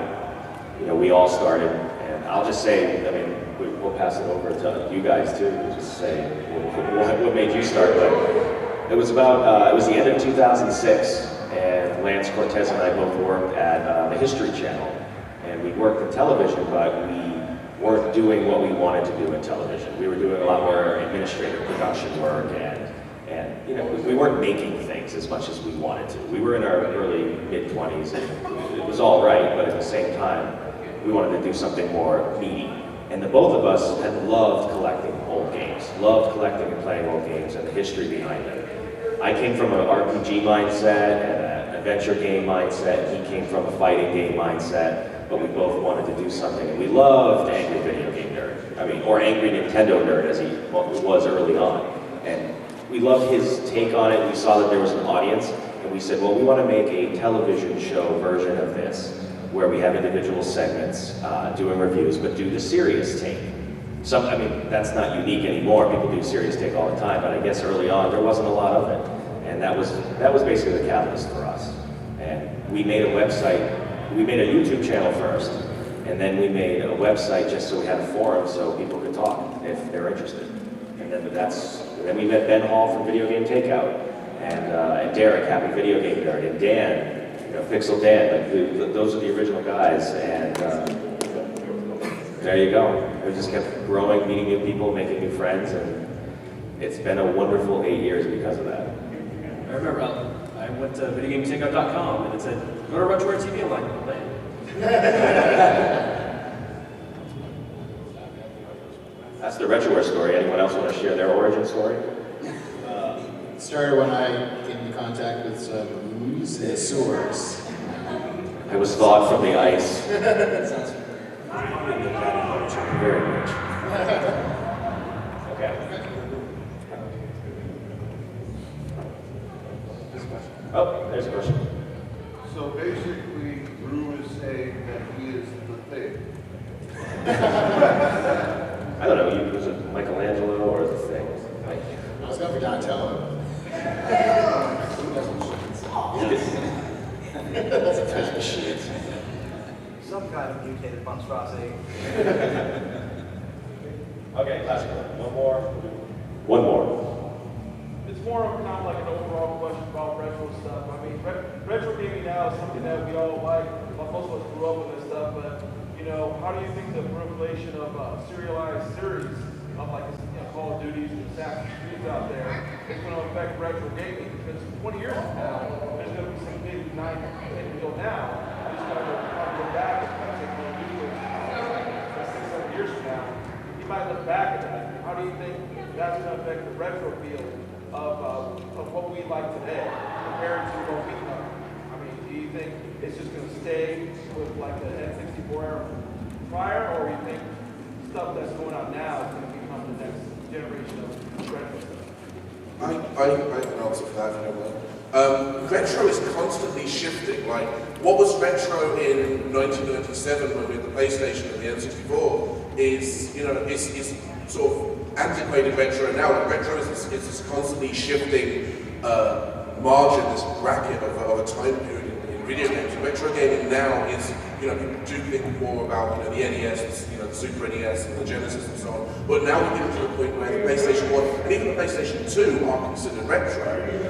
[SPEAKER 2] we all started, and I'll just say, I mean, we'll pass it over to you guys too, just say what made you start, but it was about, it was the end of 2006, and Lance Cortez and I both worked at the History Channel, and we worked in television, but we weren't doing what we wanted to do in television. We were doing a lot more administrative production work, and we weren't making things as much as we wanted to. We were in our early mid-20s, and it was all right, but at the same time, we wanted to do something more meaty. And the both of us had loved collecting old games, loved collecting and playing old games and the history behind them. I came from an RPG mindset and an adventure game mindset. He came from a fighting game mindset, but we both wanted to do something. And we loved Angry Video Game Nerd. Or Angry Nintendo Nerd, as he was early on. And we loved his take on it. We saw that there was an audience, and we said, well, we want to make a television show version of this, where we have individual segments doing reviews, but do the serious take. That's not unique anymore. People do serious take all the time, but I guess early on there wasn't a lot of it, and that was basically the catalyst for us. And we made a website. We made a YouTube channel first, and then we made a website just so we had a forum so people could talk if they're interested. And then we met Ben Hall from Video Game Takeout, and Derek, Happy Video Game Nerd, and Dan. Pixel Dan, those are the original guys, and there you go. We just kept growing, meeting new people, making new friends, and it's been a wonderful 8 years because of that.
[SPEAKER 7] I remember I went to videogametakeout.com and it said, go to Retroware TV. I'm like, oh, man.
[SPEAKER 2] That's the Retroware story. Anyone else want to share their origin story?
[SPEAKER 5] It started when I came into contact with some mosasaurs.
[SPEAKER 2] I was thawed from the ice.
[SPEAKER 5] That sounds
[SPEAKER 2] very rich. Okay. Oh, there's a question.
[SPEAKER 21] So basically, Drew is saying that he is the thing.
[SPEAKER 2] I don't know, was it Michelangelo or the thing?
[SPEAKER 5] gotta tell him.
[SPEAKER 2] That's a touch machine.
[SPEAKER 10] Some kind of mutated monstrosity.
[SPEAKER 2] Okay, last one.
[SPEAKER 13] One more.
[SPEAKER 22] It's more of kind of like an overall question about retro stuff. I mean, retro gaming now is something that we all like. Most of us grew up with this stuff, but you know, how do you think the proliferation of serialized series of like Call of Duties and Assassin's Creed out there is going to affect retro gaming? Because 20 years from now, there's going to be some big 10 years ago now, who's going to go back and take Call of Duty 6-7 years from now. You might look back at that. How do you think that's going to affect the retro field of what we like today compared to what we know? I mean, do you think it's just going to stay with like the N64 era prior, or do you think stuff that's going on now is going to become the next generation of retro stuff?
[SPEAKER 15] I can answer for that if you don't mind. Retro is constantly shifting. Like, what was retro in 1997 when we had the PlayStation and the N64 is, you know, is sort of antiquated retro now. Like, retro is this constantly shifting margin, this bracket of a time period in video games. And retro gaming now is, you know, people do think more about, you know, the NES, the Super NES and the Genesis and so on. But now we're getting to a point where the PlayStation 1 and even the PlayStation 2 are considered retro.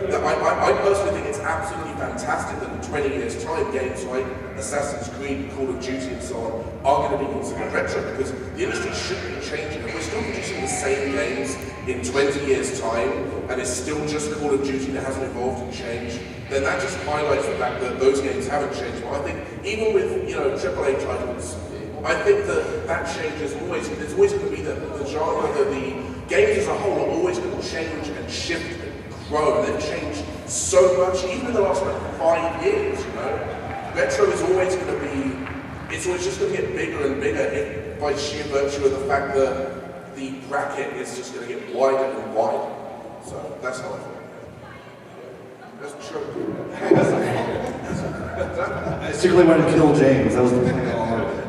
[SPEAKER 15] Now, I personally think it's absolutely fantastic that in 20 years' time, games like Assassin's Creed, Call of Duty and so on are going to be considered retro, because the industry should be changing. If we're still producing the same games in 20 years' time and it's still just Call of Duty that hasn't evolved and changed, then that just highlights the fact that those games haven't changed. But I think even with, you know, AAA titles, I think that change is always, there's always going to be the genre, that the games as a whole are always going to change and shift and grow, and they've changed so much, even in the last like 5 years, you know. Retro is always going to be, it's always just going to get bigger and bigger by sheer virtue of the fact that the bracket is just going to get wider and wider. So that's how I feel. That's true.
[SPEAKER 8] I secretly wanted to kill James. That was the plan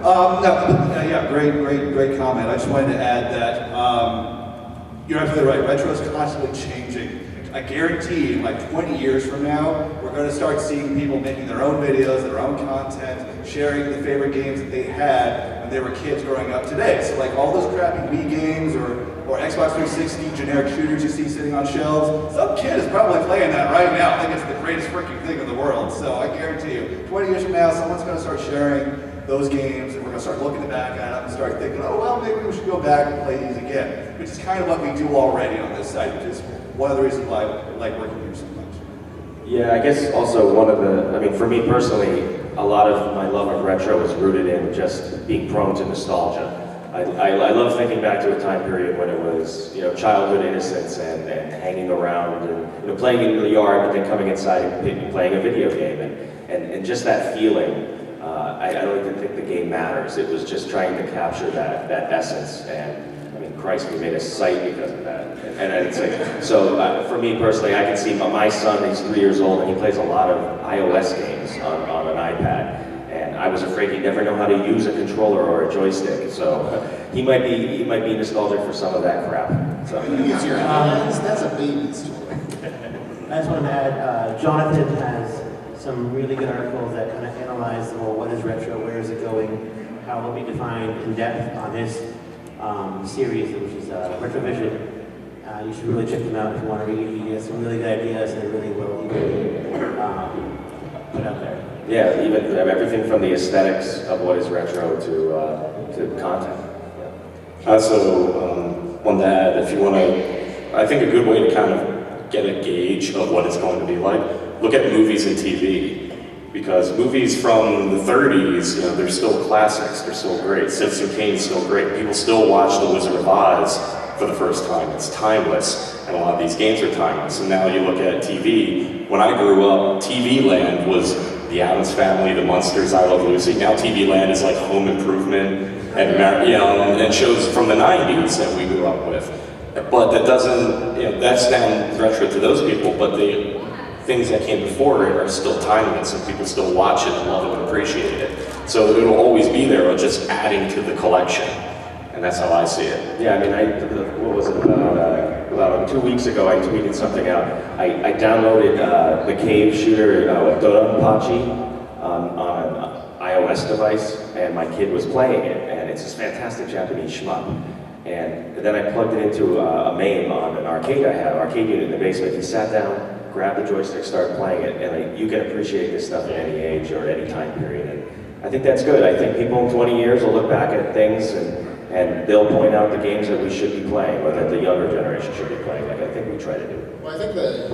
[SPEAKER 8] all along. Yeah, great comment. I just wanted to add that you're absolutely right. Retro is constantly changing. I guarantee in like 20 years from now, we're going to start seeing people making their own videos, their own content, sharing the favorite games that they had when they were kids growing up today. So like all those crappy Wii games or Xbox 360 generic shooters you see sitting on shelves, some kid is probably playing that right now. I think it's the greatest freaking thing in the world. So I guarantee you, 20 years from now, someone's going to start sharing those games, and we're going to start looking back at them and start thinking, oh, well, maybe we should go back and play these again, which is kind of what we do already on this site, which is one of the reasons why I like working here so much.
[SPEAKER 2] Yeah, I guess also one of the, I mean, for me personally, a lot of my love of retro is rooted in just being prone to nostalgia. I love thinking back to a time period when it was, you know, childhood innocence and hanging around and, you know, playing in the yard, but then coming inside and playing a video game and just that feeling. I don't even think the game matters. It was just trying to capture that essence, and I mean, Christ, we made a site because of that. And I'd say, so for me personally, I can see my son, he's 3 years old, and he plays a lot of iOS games on an iPad. And I was afraid he'd never know how to use a controller or a joystick. So he might be nostalgic for some of that crap. So.
[SPEAKER 5] Use your hands, that's a baby's toy.
[SPEAKER 23] I just wanted to add, Jonathan has some really good articles that kind of analyze, well, what is retro, where is it going, how will be defined in depth on his series, which is Retrovision. You should really check them out if you want to read. He has some really good ideas and really well put out there.
[SPEAKER 2] Yeah, even everything from the aesthetics of what is retro to content.
[SPEAKER 13] I also wanted to add, if you want to, I think a good way to kind of get a gauge of what it's going to be like, look at movies and TV. Because movies from the 30s, you know, they're still classics, they're still great. Citizen Kane's still great. People still watch The Wizard of Oz for the first time. It's timeless, and a lot of these games are timeless. And now you look at TV. When I grew up, TV Land was The Addams Family, The Munsters, I Love Lucy. Now TV Land is like Home Improvement and, you know, and shows from the 90s that we grew up with. But that doesn't, you know, that's down retro to those people, but the things that came before it are still timeless, and people still watch it and love it and appreciate it. So it'll always be there, but just adding to the collection. And that's how I see it.
[SPEAKER 2] Yeah, I mean, what was it about 2 weeks ago, I tweeted something out. I downloaded the cave shooter Doronpachi on an iOS device, and my kid was playing it, and it's this fantastic Japanese shmup. And then I plugged it into a MAME on an arcade I have, arcade unit in the basement. He sat down, grabbed the joystick, started playing it, and you can appreciate this stuff at any age or any time period. And I think that's good. I think people in 20 years will look back at things and they'll point out the games that we should be playing, or that the younger generation should be playing, like I think we try to do.
[SPEAKER 5] Well, I think that,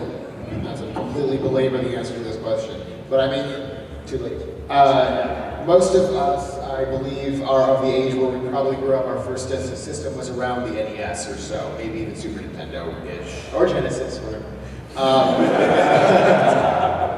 [SPEAKER 5] not to completely belabor the answer to this question, but I mean, too late. Most of us, I believe, are of the age where we probably grew up. Our first system was around the NES or so, maybe even Super Nintendo-ish, or Genesis, whatever.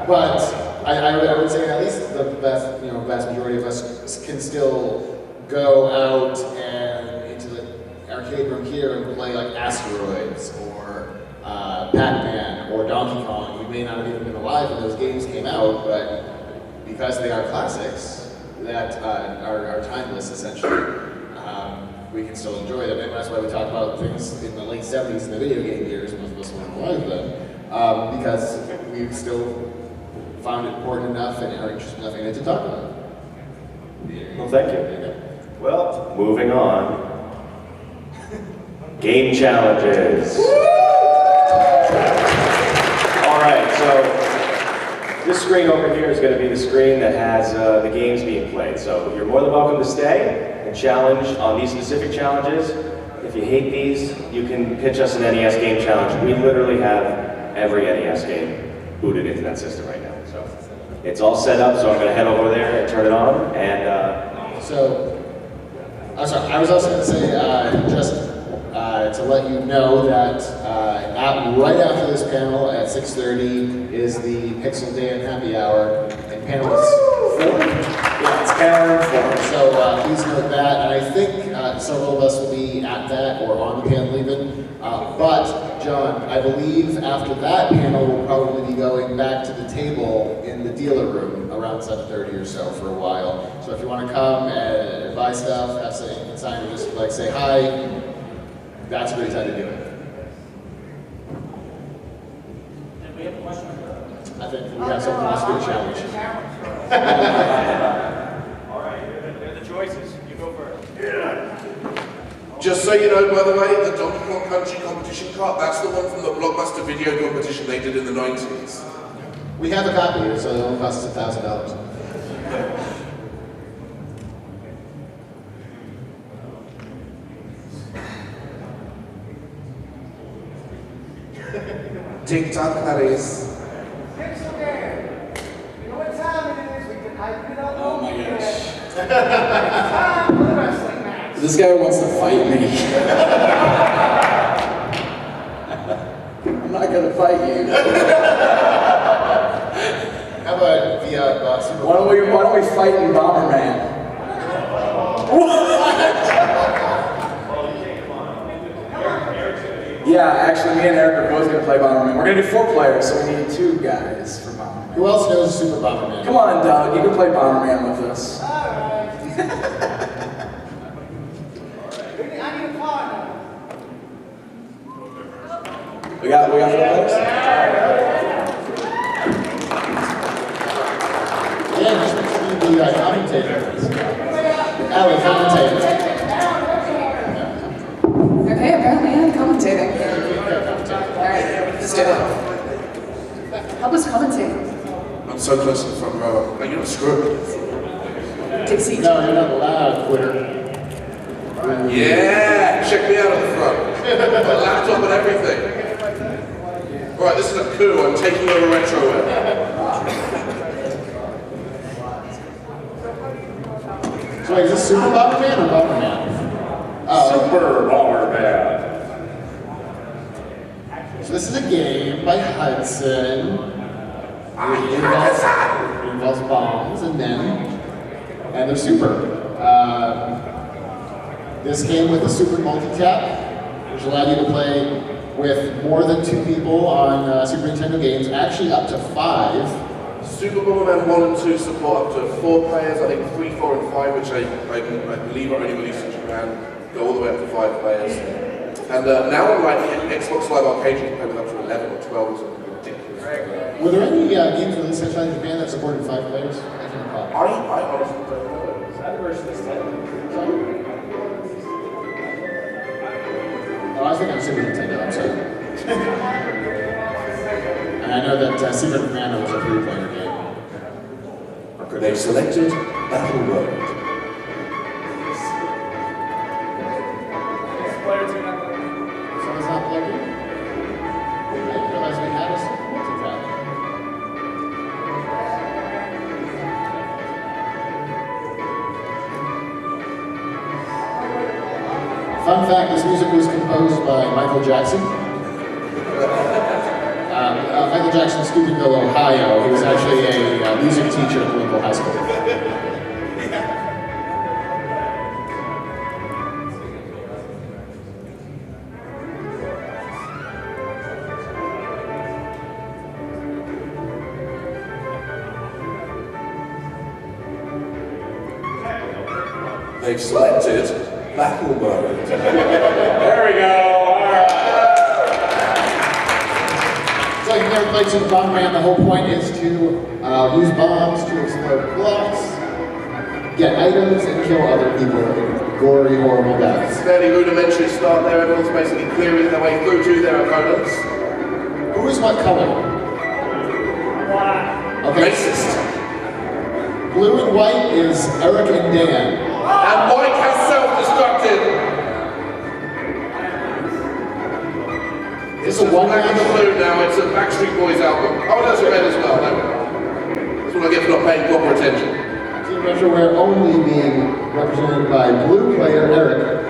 [SPEAKER 5] But I would say at least the vast majority of us can still go out and into the arcade room here and play like Asteroids or Pac-Man or Donkey Kong. We may not have even been alive when those games came out, but because they are classics that are timeless, essentially, we can still enjoy them. And that's why we talk about things in the late 70s in the video game years, most of us weren't alive then, because we still found it important enough and are interested enough in it to talk about it.
[SPEAKER 2] Well, thank you. Well, moving on. Game challenges. All right, so this screen over here is going to be the screen that has the games being played. So you're more than welcome to stay and challenge on these specific challenges. If you hate these, you can pitch us an NES game challenge. We literally have every NES game booted into that system right now. So it's all set up, so I'm going to head over there and turn it on. And
[SPEAKER 5] I'm sorry, I was also going to say, just to let you know that right after this panel at 6:30 is the Pixel Day and Happy Hour, and panel is 4. Yeah, it's panel 4, so please note that. And I think several of us will be at that or on the panel even. But, John, I believe after that panel we'll probably be going back to the table in the dealer room around 7:30 or so for a while. So if you want to come and buy stuff, have something inside, or just like say hi, that's a great time to do it.
[SPEAKER 10] Did we have a question?
[SPEAKER 5] I think we have something else to do, challenge.
[SPEAKER 22] All right, here are the choices. You go first.
[SPEAKER 15] Yeah. Just so you know, by the way, the Donkey Kong Country competition card, that's the one from the Blockbuster video competition they did in the 90s.
[SPEAKER 5] We have a copy, so it only costs us $1,000.
[SPEAKER 15] TikTok, Clarice.
[SPEAKER 10] Pixel game. You know what time it is? We can hype it up.
[SPEAKER 11] Oh my gosh.
[SPEAKER 10] Time for the wrestling match.
[SPEAKER 11] This guy wants to fight me. I'm not gonna fight you.
[SPEAKER 5] How about the Super
[SPEAKER 11] Bowl? Why don't we fight in Bomberman? Yeah, actually, me and Eric are both going to play Bomberman. We're going to do 4 players, so we need 2 guys for Bomberman.
[SPEAKER 5] Who else knows Super Bomberman?
[SPEAKER 11] Come on, Doug. You can play Bomberman with us.
[SPEAKER 10] I need a partner.
[SPEAKER 11] We got 4 players?
[SPEAKER 5] Yeah, just make sure you be commentator. Allie, commentator.
[SPEAKER 12] Okay, apparently I'm commentating. Alright, let's do it. Help us commentate.
[SPEAKER 15] I'm so close to the front row. Are you not screwed?
[SPEAKER 12] Take a seat.
[SPEAKER 5] No, you're not allowed, quitter.
[SPEAKER 15] Yeah, check me out at the front. My laptop and everything. Alright, this is a coup. I'm taking over Retroware.
[SPEAKER 5] So wait, is this Super Bomberman or Bomberman?
[SPEAKER 2] Super Bomberman.
[SPEAKER 5] So this is a game by Hudson. It involves bombs and men, and they're super. This came with a super multi-tap, which allowed you to play with more than 2 people on Super Nintendo games, actually up to 5.
[SPEAKER 15] Super Bomberman 1 and 2 support up to 4 players, I think 3, 4, and 5, which I believe are only released in Japan, go all the way up to 5 players. And now, like Xbox Live Arcade, you can play with up to 11 or 12 or something ridiculous.
[SPEAKER 4] Were there any games released outside of Japan that supported 5 players? I can't recall.
[SPEAKER 15] I honestly don't know.
[SPEAKER 9] Is that version is 10?
[SPEAKER 4] Oh, I was thinking of Super Nintendo, I'm sorry. And I know that Secret of Mana was a 3-player game.
[SPEAKER 15] They've selected Battle Road.
[SPEAKER 4] Someone's not plugged in? I didn't realize we had a multi-track. Fun fact, this music was composed by Michael Jackson. Michael Jackson, Steubenville, Ohio. He was actually a music teacher at the local high school.
[SPEAKER 15] They've selected Battle Mode.
[SPEAKER 13] There we go. All right.
[SPEAKER 4] So you've never played Super Bomberman. The whole point is to use bombs to explode blocks, get items, and kill other people in gory, horrible deaths.
[SPEAKER 15] Fairly rudimentary start there. Everyone's basically clearing their way through to their opponents.
[SPEAKER 4] Who is what color? Okay.
[SPEAKER 15] Racist.
[SPEAKER 4] Blue and white is Eric and Dan.
[SPEAKER 15] And white has self-destructed.
[SPEAKER 4] Is this a one
[SPEAKER 15] Black and blue now, it's a Backstreet Boys album. Oh, that's a red as well. No. That's what I get for not paying proper attention.
[SPEAKER 4] Team Retroware only being represented by blue player Eric.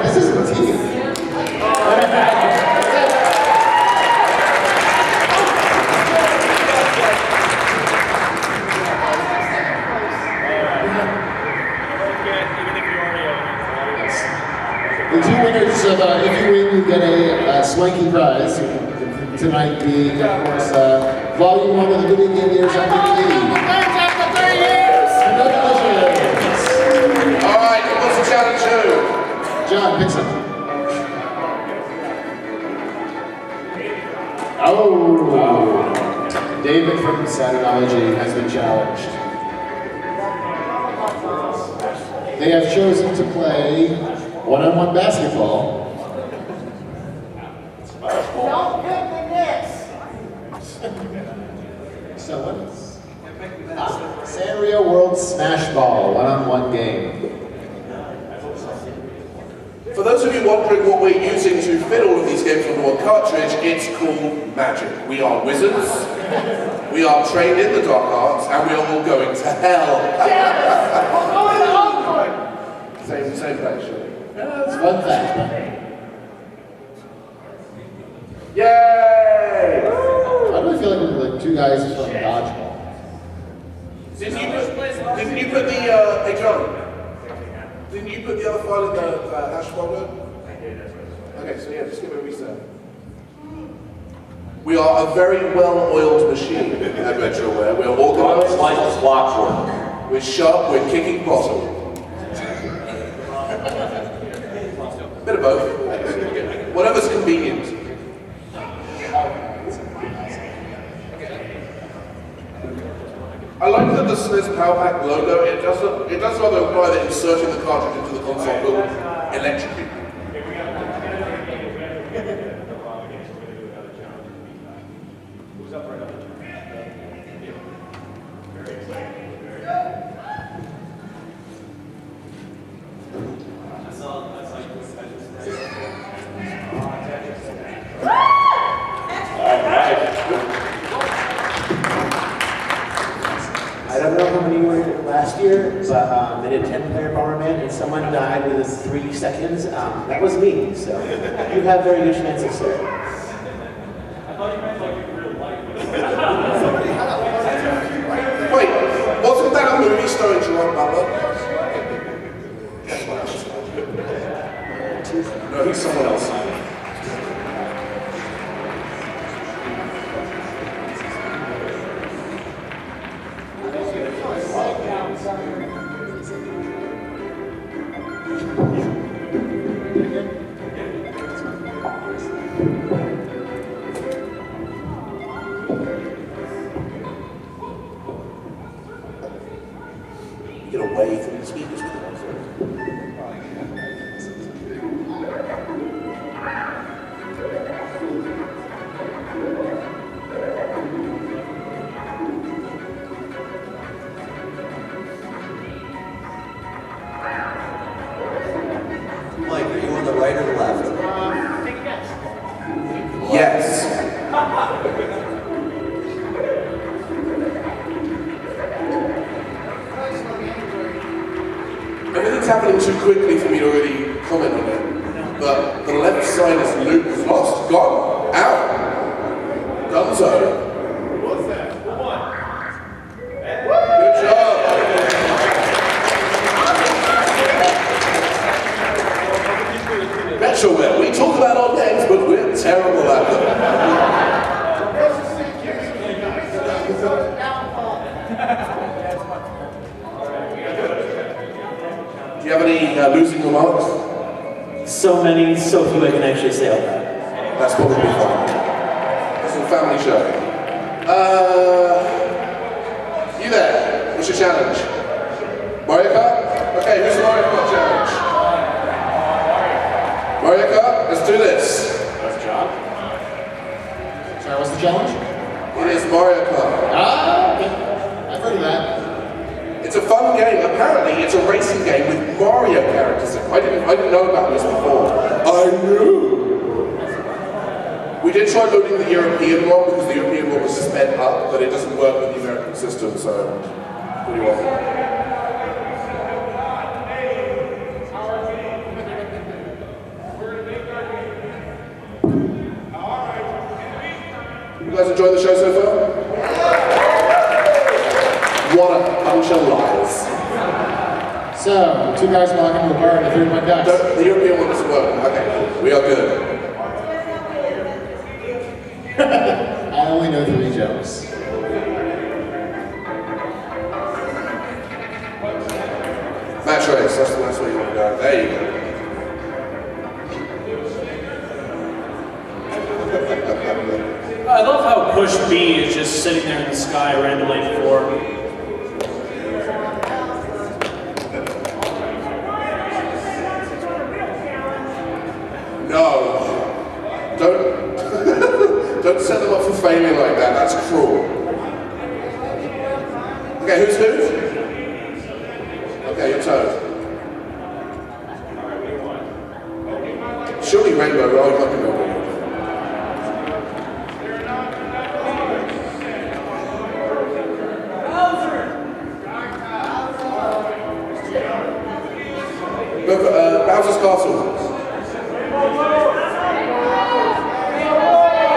[SPEAKER 4] This is a team. The two winners of if you win, you get a swanky prize. Tonight being, of course, Volume 1 of the Video Game Years on DVD. Congratulations!
[SPEAKER 15] Alright, what's the challenge to?
[SPEAKER 4] John, pick something. Oh! David from Satinology has been challenged. They have chosen to play one-on-one basketball.
[SPEAKER 10] Don't pick the Knicks.
[SPEAKER 4] So what is Sanrio World Smash Ball, one-on-one game.
[SPEAKER 15] For those of you wondering what we're using to fit all of these games onto one cartridge, it's called magic. We are wizards, we are trained in the dark arts, and we are all going to hell. Same place, sure.
[SPEAKER 4] Yeah, it's fun fact, man.
[SPEAKER 15] Yay!
[SPEAKER 4] Why do I feel like we're like two guys from dodgeball?
[SPEAKER 15] Didn't you put the, hey John, didn't you put the other file in the hash folder? Okay, so yeah, just give it a reset. We are a very well-oiled machine at Retroware. We're organized.
[SPEAKER 13] Like clockwork.
[SPEAKER 15] We're sharp, we're kicking bottom. Bit of both. Whatever's convenient. I like that the SNES Power Pack logo, it does rather imply that inserting the cartridge into the console will electrocute.
[SPEAKER 23] I don't know how many were last year, but they did 10-player Bomberman, and someone died within 3 seconds. That was me, so you have very good chances, sir.
[SPEAKER 15] Wait, wasn't that a movie starring Jerome Butler?
[SPEAKER 13] No, he's someone else.
[SPEAKER 15] get away from the speakers.
[SPEAKER 1] Mike, are you on the right or the left?
[SPEAKER 10] Take a guess.
[SPEAKER 15] Yes. Everything's happening too quickly for me to really comment on it. But the left side is lost, gone, out. Dunzo.
[SPEAKER 10] What's that? Who won?
[SPEAKER 15] Good job. Retroware, we talk about old games, but we're terrible at them. Do you have any losing remarks?
[SPEAKER 23] So many, so few I can actually say out loud.
[SPEAKER 15] That's probably fine. This is a family show. You there? What's your challenge? Mario Kart? Okay, who's the Mario Kart challenge? Mario Kart? Let's do this.
[SPEAKER 2] That's John.
[SPEAKER 5] Sorry, what's the challenge?
[SPEAKER 15] It is Mario Kart.
[SPEAKER 5] Ah, okay. I've heard of that.
[SPEAKER 15] It's a fun game. Apparently, it's a racing game with Mario characters. I didn't know about this before. I knew. We did try loading the European one because the European one was sped up, but it doesn't work with the American system. So, what do you want? You guys enjoying the show so far? What a bunch of lies.
[SPEAKER 5] So, two guys walk into the bar and the third one dies.
[SPEAKER 15] The European one doesn't work. Okay, we are good.
[SPEAKER 5] I only know 3 jokes.
[SPEAKER 15] Match race, that's where you want to go. There you go.
[SPEAKER 3] I love how push B is just sitting there in the sky randomly for.
[SPEAKER 15] No. Don't set them up for failure like that. That's cruel. Okay, who's who? Okay, you're Toad. Surely Rainbow, oh, you might be Rainbow. Bowser's Castle.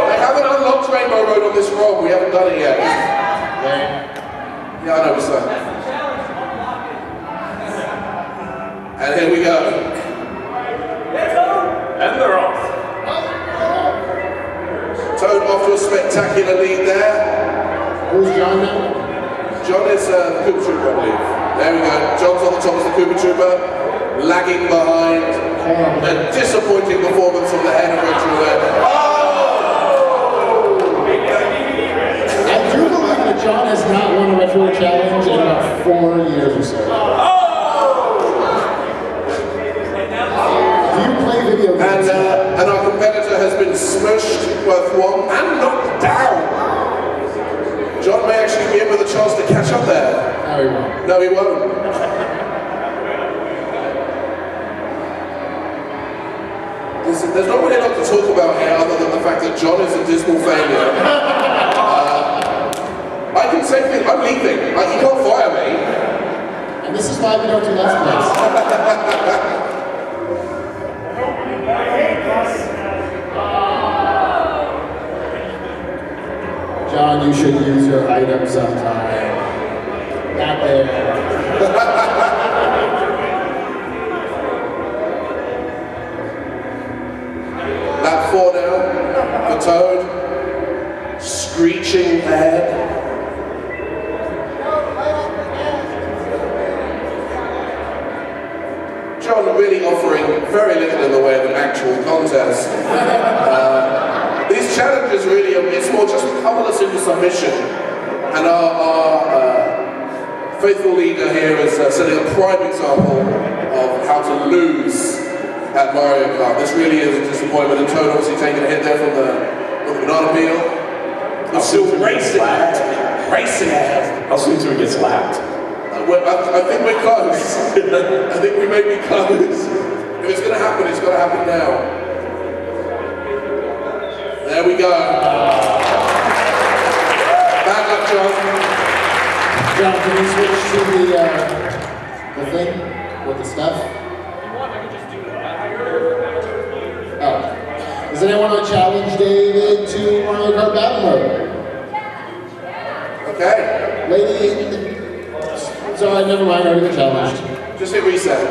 [SPEAKER 15] They haven't unlocked Rainbow Road on this ROM. We haven't done it yet. Yeah, I know, we're saying. And here we go.
[SPEAKER 2] And they're off.
[SPEAKER 15] Toad off to a spectacular lead there.
[SPEAKER 5] Who's John now?
[SPEAKER 15] John is the Koopa Trooper, I believe. There we go. John's on the top of the Koopa Trooper. Lagging behind. A disappointing performance from the head of Retroware. Oh!
[SPEAKER 5] I do believe that John has not won a Retro Challenge in about 4 years or so. Do you play video games?
[SPEAKER 15] And our competitor has been smushed, both one and knocked down. John may actually be in with a chance to catch up there.
[SPEAKER 5] No, he won't.
[SPEAKER 15] No, he won't. There's not really a lot to talk about here other than the fact that John is a dismal failure. I can say things, I'm leaving. He can't fire me.
[SPEAKER 5] And this is why we don't do Let's Plays. John, you should use your item sometime. Not there.
[SPEAKER 15] Lap 4 now for Toad. Screeching ahead. John really offering very little in the way of an actual contest. These challenges really, it's more just humble us into submission. And our faithful leader here is setting a prime example of how to lose at Mario Kart. This really is a disappointment, and Toad obviously taking a hit there from the banana peel. But still racing ahead.
[SPEAKER 13] How soon till he gets lapped?
[SPEAKER 15] I think we're close. I think we may be close. If it's going to happen, it's got to happen now. There we go. Bad luck, John.
[SPEAKER 5] John, can you switch to the thing with the stuff? Oh. Does anyone want to challenge David to Mario Kart Battle Mode?
[SPEAKER 15] Okay.
[SPEAKER 5] Lady, sorry, never mind, I already been challenged.
[SPEAKER 15] Just hit reset.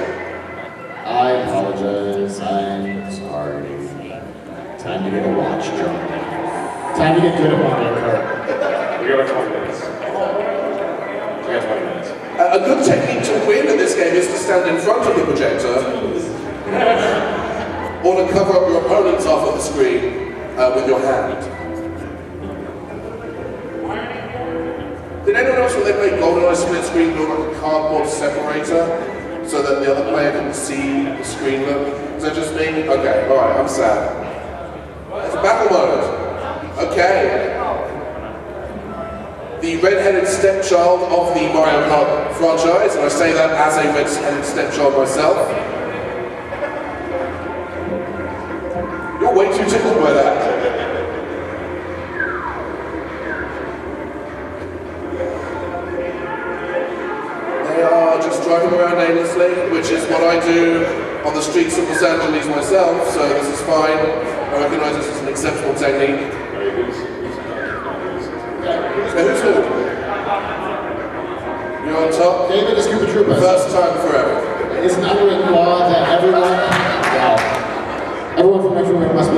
[SPEAKER 5] I apologize, I'm sorry. Time to get a watch, John. Time to get good at Mario Kart.
[SPEAKER 2] We got 20 minutes. We got 20 minutes.
[SPEAKER 15] A good technique to win in this game is to stand in front of the projector or to cover up your opponent's half of the screen with your hand. Did anyone else when they played GoldenEye split screen build like a cardboard separator so that the other player can see the screen look? Is that just me? Okay, alright, I'm sad. It's battle mode. Okay. The red-headed stepchild of the Mario Kart franchise, and I say that as a red-headed stepchild myself. You're way too tickled by that. They are just driving around aimlessly, which is what I do on the streets of Los Angeles myself, so this is fine. I recognize this as an acceptable technique. So who's who? You're on top?
[SPEAKER 5] David is Koopa Troopa.
[SPEAKER 15] First time forever.
[SPEAKER 5] It's an unwritten law that everyone from Retroware must be.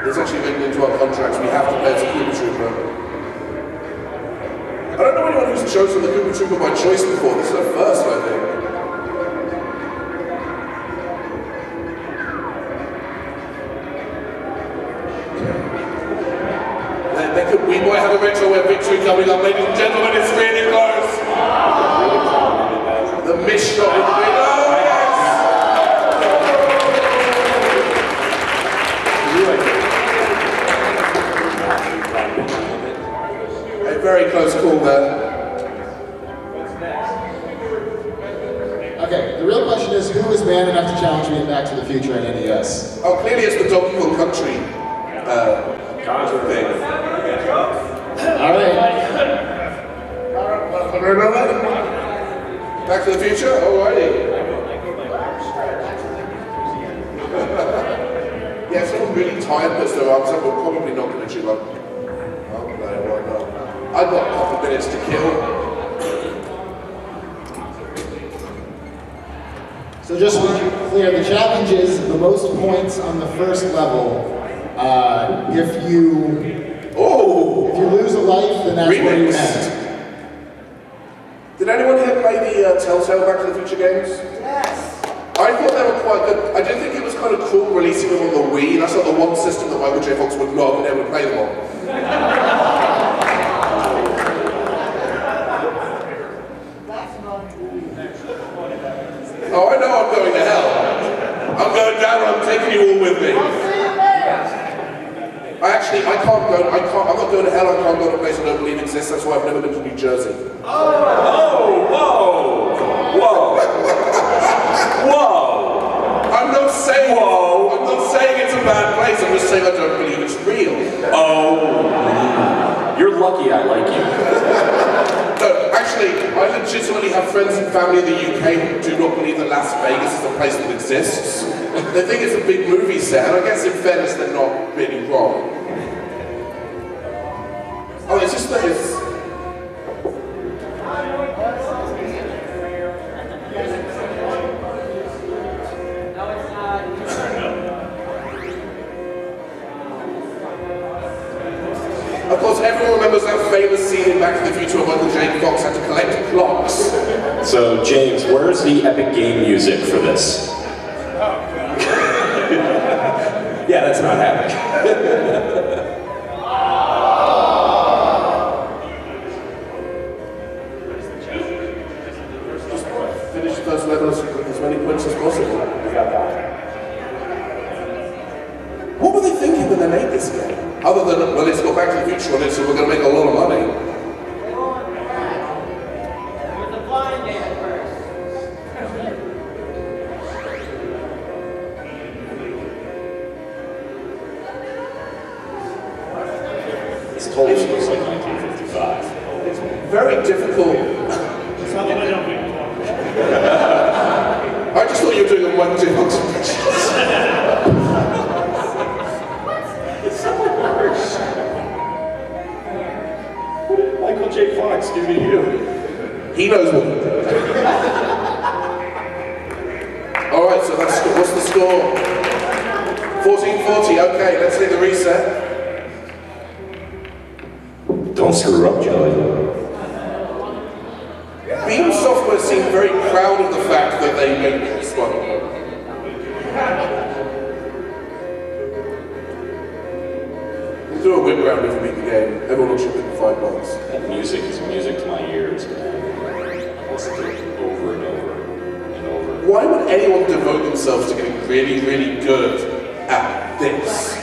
[SPEAKER 15] It's actually written into our contracts. We have to play as a Koopa Troopa. I don't know anyone who's chosen the Koopa Troopa by choice before. This is a first, I think. We might have a Retroware victory coming up, ladies and gentlemen. It's really close. The missed shot is a very close call there.
[SPEAKER 5] Okay, the real question is, who is man enough to challenge me in Back to the Future at NES?
[SPEAKER 15] Oh, clearly it's the Donkey Kong Country thing.
[SPEAKER 5] Alright.
[SPEAKER 15] Back to the Future? Alrighty. Yeah, if someone really tired puts their arms up, we're probably not going to chew like, oh, no, why not? I've got a couple minutes to kill.
[SPEAKER 5] So just to be clear, the challenge is the most points on the first level. If you lose a life, then that's where you end.
[SPEAKER 15] Did anyone here play the Telltale Back to the Future games?
[SPEAKER 10] Yes.
[SPEAKER 15] I thought they were quite good. I did think it was kind of cool releasing them on the Wii. That's not the one system that Michael J. Fox would not have been able to play them on. Oh, I know I'm going to hell. I'm going down, I'm taking you all with me. I'm not going to hell, I can't go to a place I don't believe exists, that's why I've never been to New Jersey.
[SPEAKER 13] Whoa!
[SPEAKER 15] I'm not saying it's a bad place, I'm just saying I don't believe it's real.
[SPEAKER 13] Oh, you're lucky I like you.
[SPEAKER 15] No, actually, I legitimately have friends and family in the UK who do not believe that Las Vegas is a place that exists. They think it's a big movie set, and I guess in fairness they're not really wrong. Oh, it's just that it's... Of course, everyone remembers that famous scene in Back to the Future where Michael J. Fox had to collect clocks.
[SPEAKER 13] So, James, where's the epic game music for this? Yeah, that's not happening.
[SPEAKER 15] finish the first level with as many points as possible.
[SPEAKER 11] We got that.
[SPEAKER 15] What were they thinking when they made this game? Other than, well, it's got Back to the Future on it, so we're going to make a lot of money.
[SPEAKER 13] This totally looks like 1955.
[SPEAKER 15] Very difficult. I just thought you were doing a one-two box impressions.
[SPEAKER 13] It's so worse. What did Michael J. Fox do to you?
[SPEAKER 15] He knows what he did. Alright, so that's, what's the score? 14-40, okay, let's hit the reset.
[SPEAKER 13] Don't screw up, Joey.
[SPEAKER 15] Beam Software seemed very proud of the fact that they made this one. We'll do a whip round if we beat the game. Everyone will chip in $5.
[SPEAKER 13] That music is music to my ears, man. I listen to it over and over and over.
[SPEAKER 15] Why would anyone devote themselves to getting really, really good at this?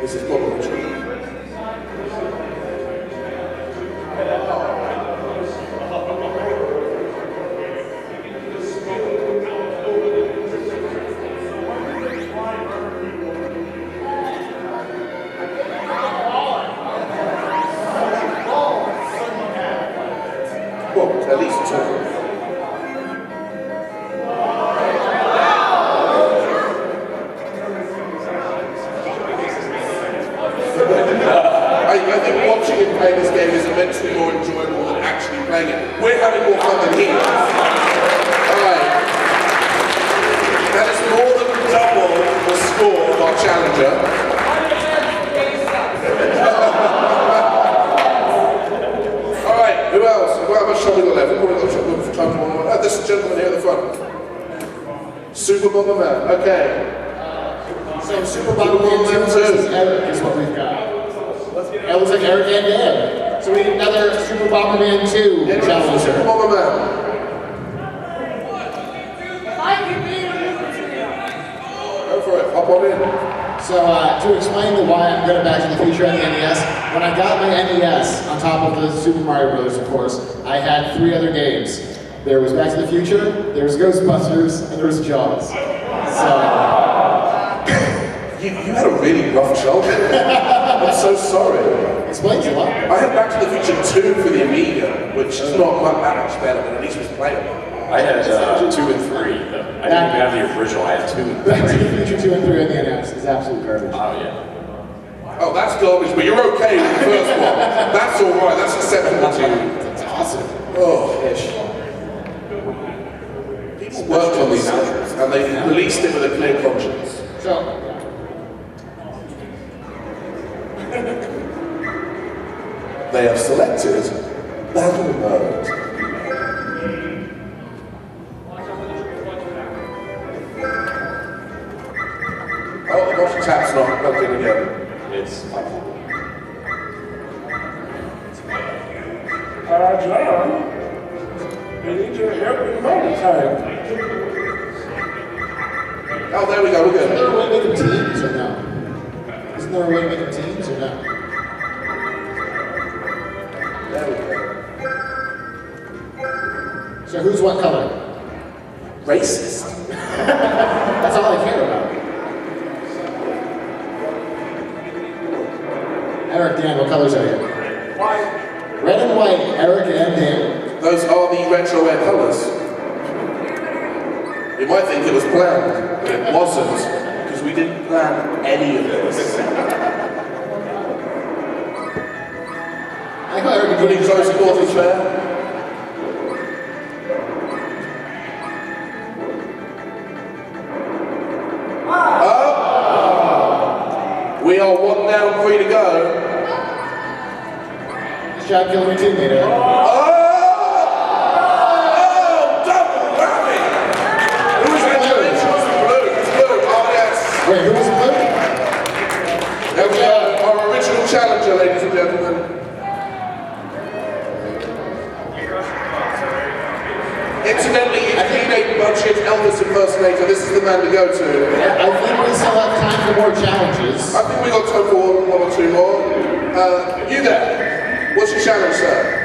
[SPEAKER 15] This is probably true. Well, at least two. I think watching him play this game is immensely more enjoyable than actually playing it. We're having more fun than he is. Alright. That is more than double the score of our challenger. Alright, who else? How much time we got left? We've probably got time for one more. This gentleman here at the front. Super Bomberman, okay.
[SPEAKER 5] So Super Bomberman 2 versus Eric is what we've got. It looks like Eric and Dan. So we need another Super Bomberman 2 challenger.
[SPEAKER 15] Super Bomberman. Go for it, hop on in.
[SPEAKER 5] So to explain why I'm good at Back to the Future on the NES, when I got my NES on top of the Super Mario Bros. Of course, I had 3 other games. There was Back to the Future, there was Ghostbusters, and there was Jaws. So
[SPEAKER 15] you had a really rough childhood. I'm so sorry.
[SPEAKER 5] Explains a lot.
[SPEAKER 15] I had Back to the Future 2 for the Amiga, which is not that much better, but at least it was playable.
[SPEAKER 13] I had 2 and 3. I didn't even have the original. I had 2 and 3.
[SPEAKER 5] Back to the Future 2 and 3 on the NES is absolute garbage.
[SPEAKER 13] Oh, yeah.
[SPEAKER 15] Oh, that's garbage, but you're okay with the first one. That's alright, that's acceptable to you.
[SPEAKER 5] That's awesome.
[SPEAKER 15] Oh, ish. People worked on these outros, and they released it with a clear conscience.
[SPEAKER 5] So,
[SPEAKER 15] they have selected Battle Mode. Oh, the bottom tap's not plugged in again.
[SPEAKER 13] It's
[SPEAKER 18] John, you need your help in moment time.
[SPEAKER 15] Oh, there we go, we're good.
[SPEAKER 5] Is there a way to make them teams or no? Isn't there a way to make them teams or no?
[SPEAKER 15] There we go.
[SPEAKER 5] So who's what color?
[SPEAKER 15] Racist.
[SPEAKER 5] That's all I care about. Eric, Dan, what colors are you?
[SPEAKER 22] White.
[SPEAKER 5] Red and white, Eric and Dan.
[SPEAKER 15] Those are the Retroware colours. You might think it was planned, but it wasn't, because we didn't plan any of this.
[SPEAKER 5] I know Eric
[SPEAKER 15] Pretty close quarters there. Oh! We are 1 down, 3 to go.
[SPEAKER 5] Nice job killing your teammate, Eric.
[SPEAKER 15] Oh! Double whammy! Who was the blue? It was blue. It's blue. Oh, yes.
[SPEAKER 5] Wait, who was the blue?
[SPEAKER 15] There we go. Our original challenger, ladies and gentlemen. Incidentally, if you need a budget Elvis impersonator, this is the man to go to.
[SPEAKER 5] I think we still have time for more challenges.
[SPEAKER 15] I think we got time for one or two more. You there? What's your challenge, sir?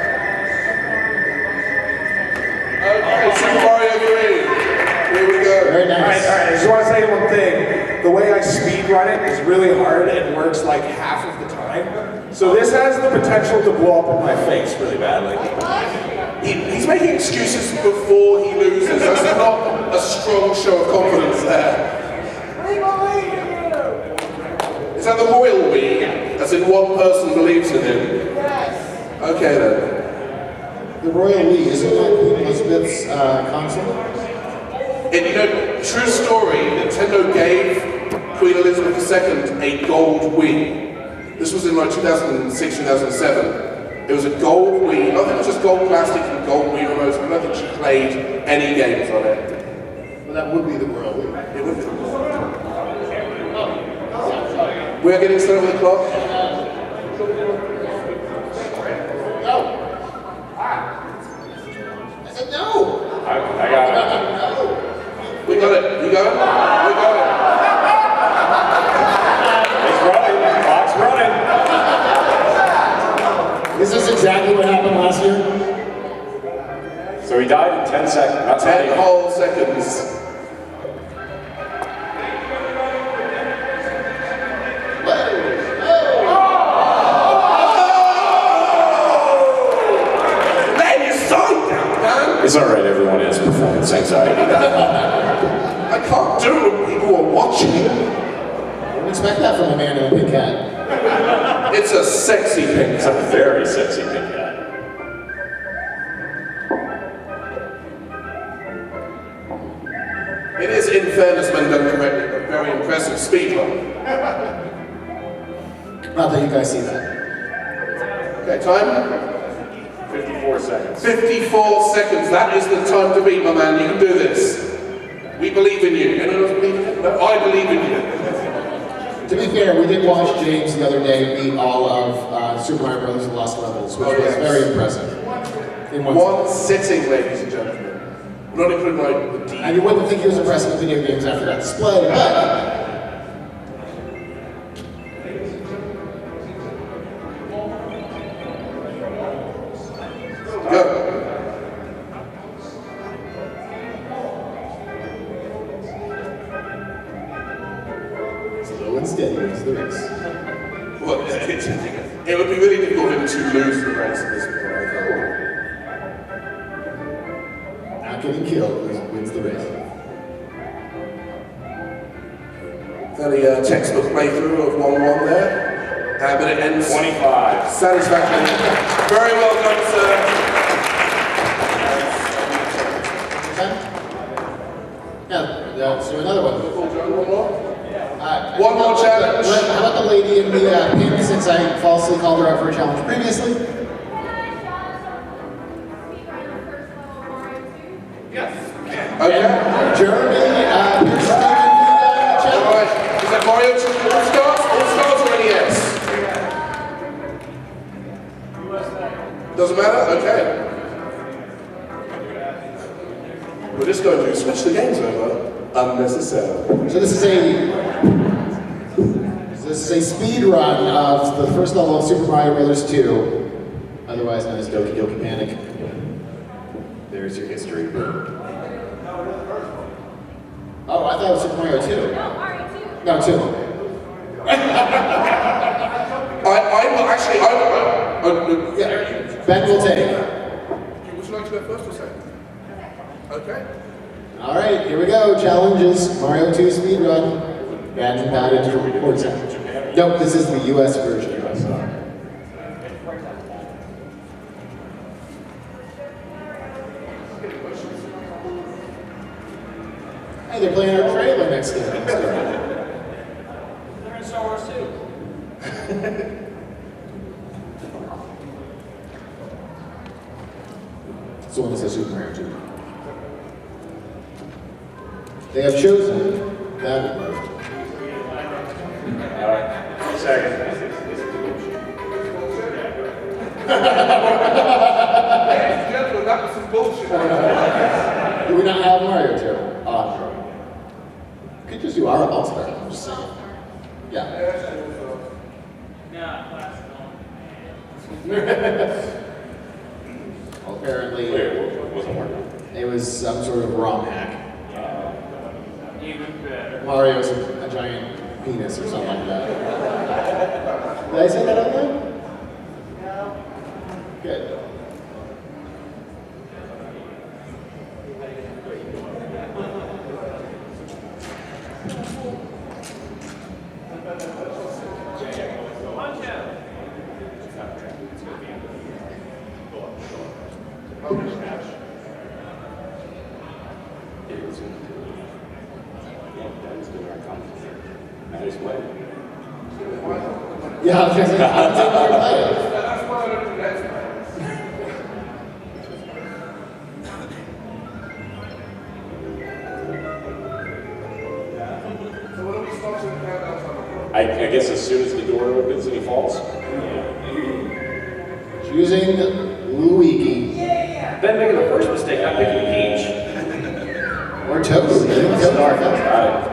[SPEAKER 15] Okay, Super Mario 3. Here we go.
[SPEAKER 5] Very nice.
[SPEAKER 11] All right, I just want to say one thing. The way I speed run it is really hard and works like half of the time. So this has the potential to blow up in my face really badly.
[SPEAKER 15] He's making excuses before he loses. That's not a strong show of confidence there. Is that the royal we? As in one person believes in him? Yes. Okay then.
[SPEAKER 5] The royal we, isn't that Queen Elizabeth's console?
[SPEAKER 15] And you know, true story, Nintendo gave Queen Elizabeth II a gold Wii. This was in like 2006, 2007. It was a gold Wii. I think it was just gold plastic and gold Wii remotes. I don't think she played any games on it.
[SPEAKER 5] Well, that would be the royal Wii.
[SPEAKER 15] It would be. We're getting started with the clock.
[SPEAKER 5] No. I said no.
[SPEAKER 2] I got it.
[SPEAKER 15] We got it. You got it? We got it.
[SPEAKER 2] It's running. The clock's running.
[SPEAKER 5] Is this exactly what happened last year?
[SPEAKER 2] So he died in 10 seconds. Not
[SPEAKER 15] 10 whole seconds.
[SPEAKER 13] It's all right, everyone has performance anxiety.
[SPEAKER 15] I can't do it when people are watching.
[SPEAKER 5] I wouldn't expect that from a man in a pink hat.
[SPEAKER 15] It's a sexy pink
[SPEAKER 13] It's a very sexy pink hat.
[SPEAKER 15] It is, in fairness, when done correctly, a very impressive speed run.
[SPEAKER 5] Not that you guys see that.
[SPEAKER 15] Okay, time?
[SPEAKER 2] 54 seconds.
[SPEAKER 15] 54 seconds. That is the time to beat, my man. You can do this. We believe in you. Anyone else believe in you? No, I believe in you.
[SPEAKER 5] To be fair, we did watch James the other day beat all of Super Mario Bros. The Lost Levels, which was very impressive. In
[SPEAKER 15] one sitting, ladies and gentlemen. We're not including like the deep.
[SPEAKER 5] And you wouldn't think he was impressed with video games after that display, but slow and steady is the race.
[SPEAKER 15] Well, it would be really difficult for him to lose the race at this point, I
[SPEAKER 5] Not getting killed wins the race.
[SPEAKER 15] Fairly textbook playthrough of 1-1 there. But it ends
[SPEAKER 2] 25.
[SPEAKER 15] Satisfactory. Very well done, sir.
[SPEAKER 5] Yeah, let's do another one.
[SPEAKER 15] One more challenge.
[SPEAKER 5] How about the lady in the pink, since I falsely called her out for a challenge previously?
[SPEAKER 15] Okay.
[SPEAKER 5] Jeremy, here's the challenge.
[SPEAKER 15] Alright, is that Mario All Stars? All Stars or NES? Doesn't matter? Okay. We're just going to switch the games over unnecessarily.
[SPEAKER 5] So this is a speed run of the first level of Super Mario Bros. 2, otherwise known as Doki Doki Panic. There's your history. Oh, I thought it was Super Mario 2. No, 2. Yeah, Ben will take.
[SPEAKER 15] Would you like to go first or second? Okay.
[SPEAKER 5] All right, here we go. Challenges Mario 2 speed run. And batted towards it. Nope, this is the US version. Hey, they're playing our trailer next game.
[SPEAKER 7] They're in Star Wars too.
[SPEAKER 5] It's the one that says Super Mario 2. They have chosen that mode.
[SPEAKER 2] Second.
[SPEAKER 15] Ladies and gentlemen, that was some bullshit.
[SPEAKER 5] Do we not have Mario 2? Could just do our All-Star. I'm just saying. Yeah. Well, apparently,
[SPEAKER 13] Wait, wasn't working.
[SPEAKER 5] it was some sort of ROM hack.
[SPEAKER 22] Even better.
[SPEAKER 5] Mario's a giant penis or something like that. Did I say that out loud? No. Good.
[SPEAKER 13] Nice way.
[SPEAKER 5] Yeah, I was gonna say, I'll take your play.
[SPEAKER 21] That's why I don't do that. So what are we supposed to do now?
[SPEAKER 13] I guess as soon as the door opens and he falls.
[SPEAKER 5] Choosing Luigi.
[SPEAKER 7] Ben making the first mistake, not picking Peach.
[SPEAKER 5] Or Toad.
[SPEAKER 13] Start. Got it.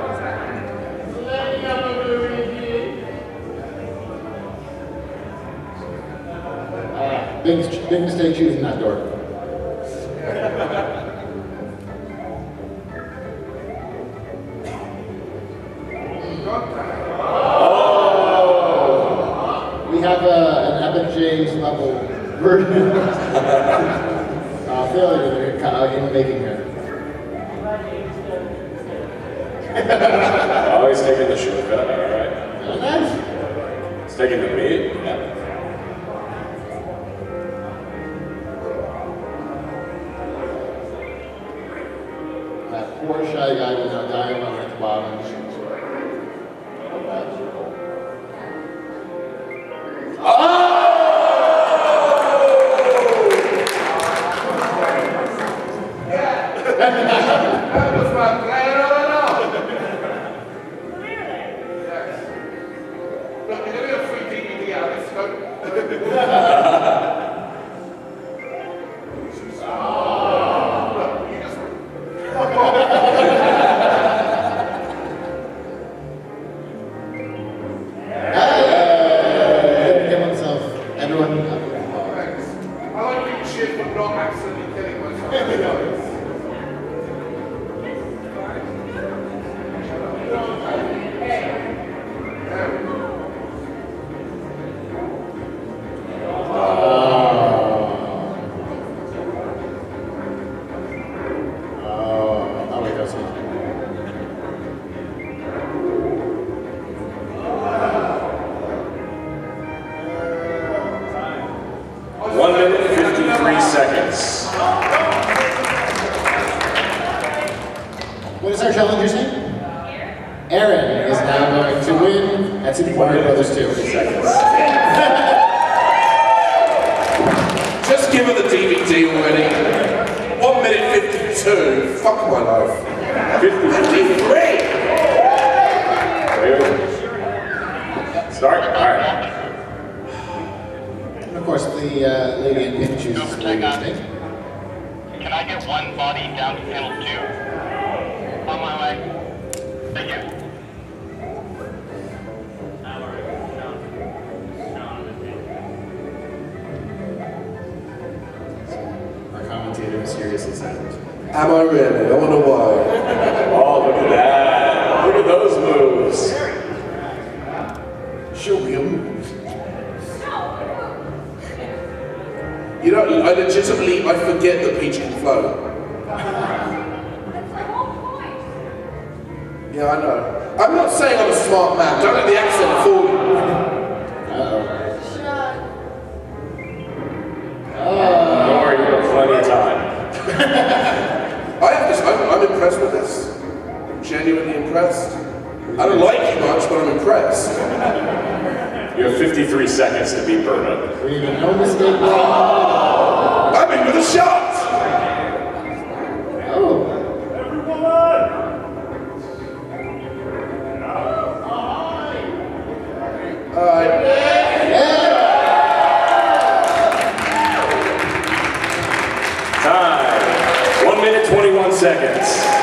[SPEAKER 5] Big mistake choosing that door. We have an Epic James level version failure in the making here.
[SPEAKER 13] Oh, he's taking the shortcut. All right.
[SPEAKER 5] Nice.
[SPEAKER 13] He's taking the meat. Yeah.
[SPEAKER 5] That poor shy guy will now die alone at the bottom.
[SPEAKER 21] That was my plan all along. Yes. Look, you're going to get a free DVD out of this, look.
[SPEAKER 5] Everyone.
[SPEAKER 21] Thanks. I like being shit, but not accidentally killing myself.
[SPEAKER 5] Oh, wait, that's it.
[SPEAKER 13] 1 minute 53 seconds.
[SPEAKER 5] What is our challenger's name? Aaron is now going to win at Super Mario Brothers 2.
[SPEAKER 13] Seconds.
[SPEAKER 15] Just give her the DVD already. 1 minute 52. Fuck my life. 53.
[SPEAKER 13] Start. All right.
[SPEAKER 5] And of course, the lady in pink chooses the lady's name.
[SPEAKER 6] Can I get one body down to panel 2? On my way. Thank you.
[SPEAKER 5] Our commentator is seriously silent.
[SPEAKER 15] Am I really? I wonder why.
[SPEAKER 13] Oh, look at that. Look at those moves.
[SPEAKER 5] Show me a move.
[SPEAKER 15] You know, I legitimately, I forget that Peach can float. Yeah, I know. I'm not saying I'm a smart man. Don't let the accent fool you.
[SPEAKER 13] Don't worry, you've got plenty of time.
[SPEAKER 15] I'm impressed with this. I'm genuinely impressed. I don't like you much, but I'm impressed.
[SPEAKER 13] You have 53 seconds to beat Burma.
[SPEAKER 5] We even no mistake.
[SPEAKER 15] I'm in with a shot!
[SPEAKER 5] Oh.
[SPEAKER 13] Time. 1 minute 21 seconds.
[SPEAKER 2] seconds.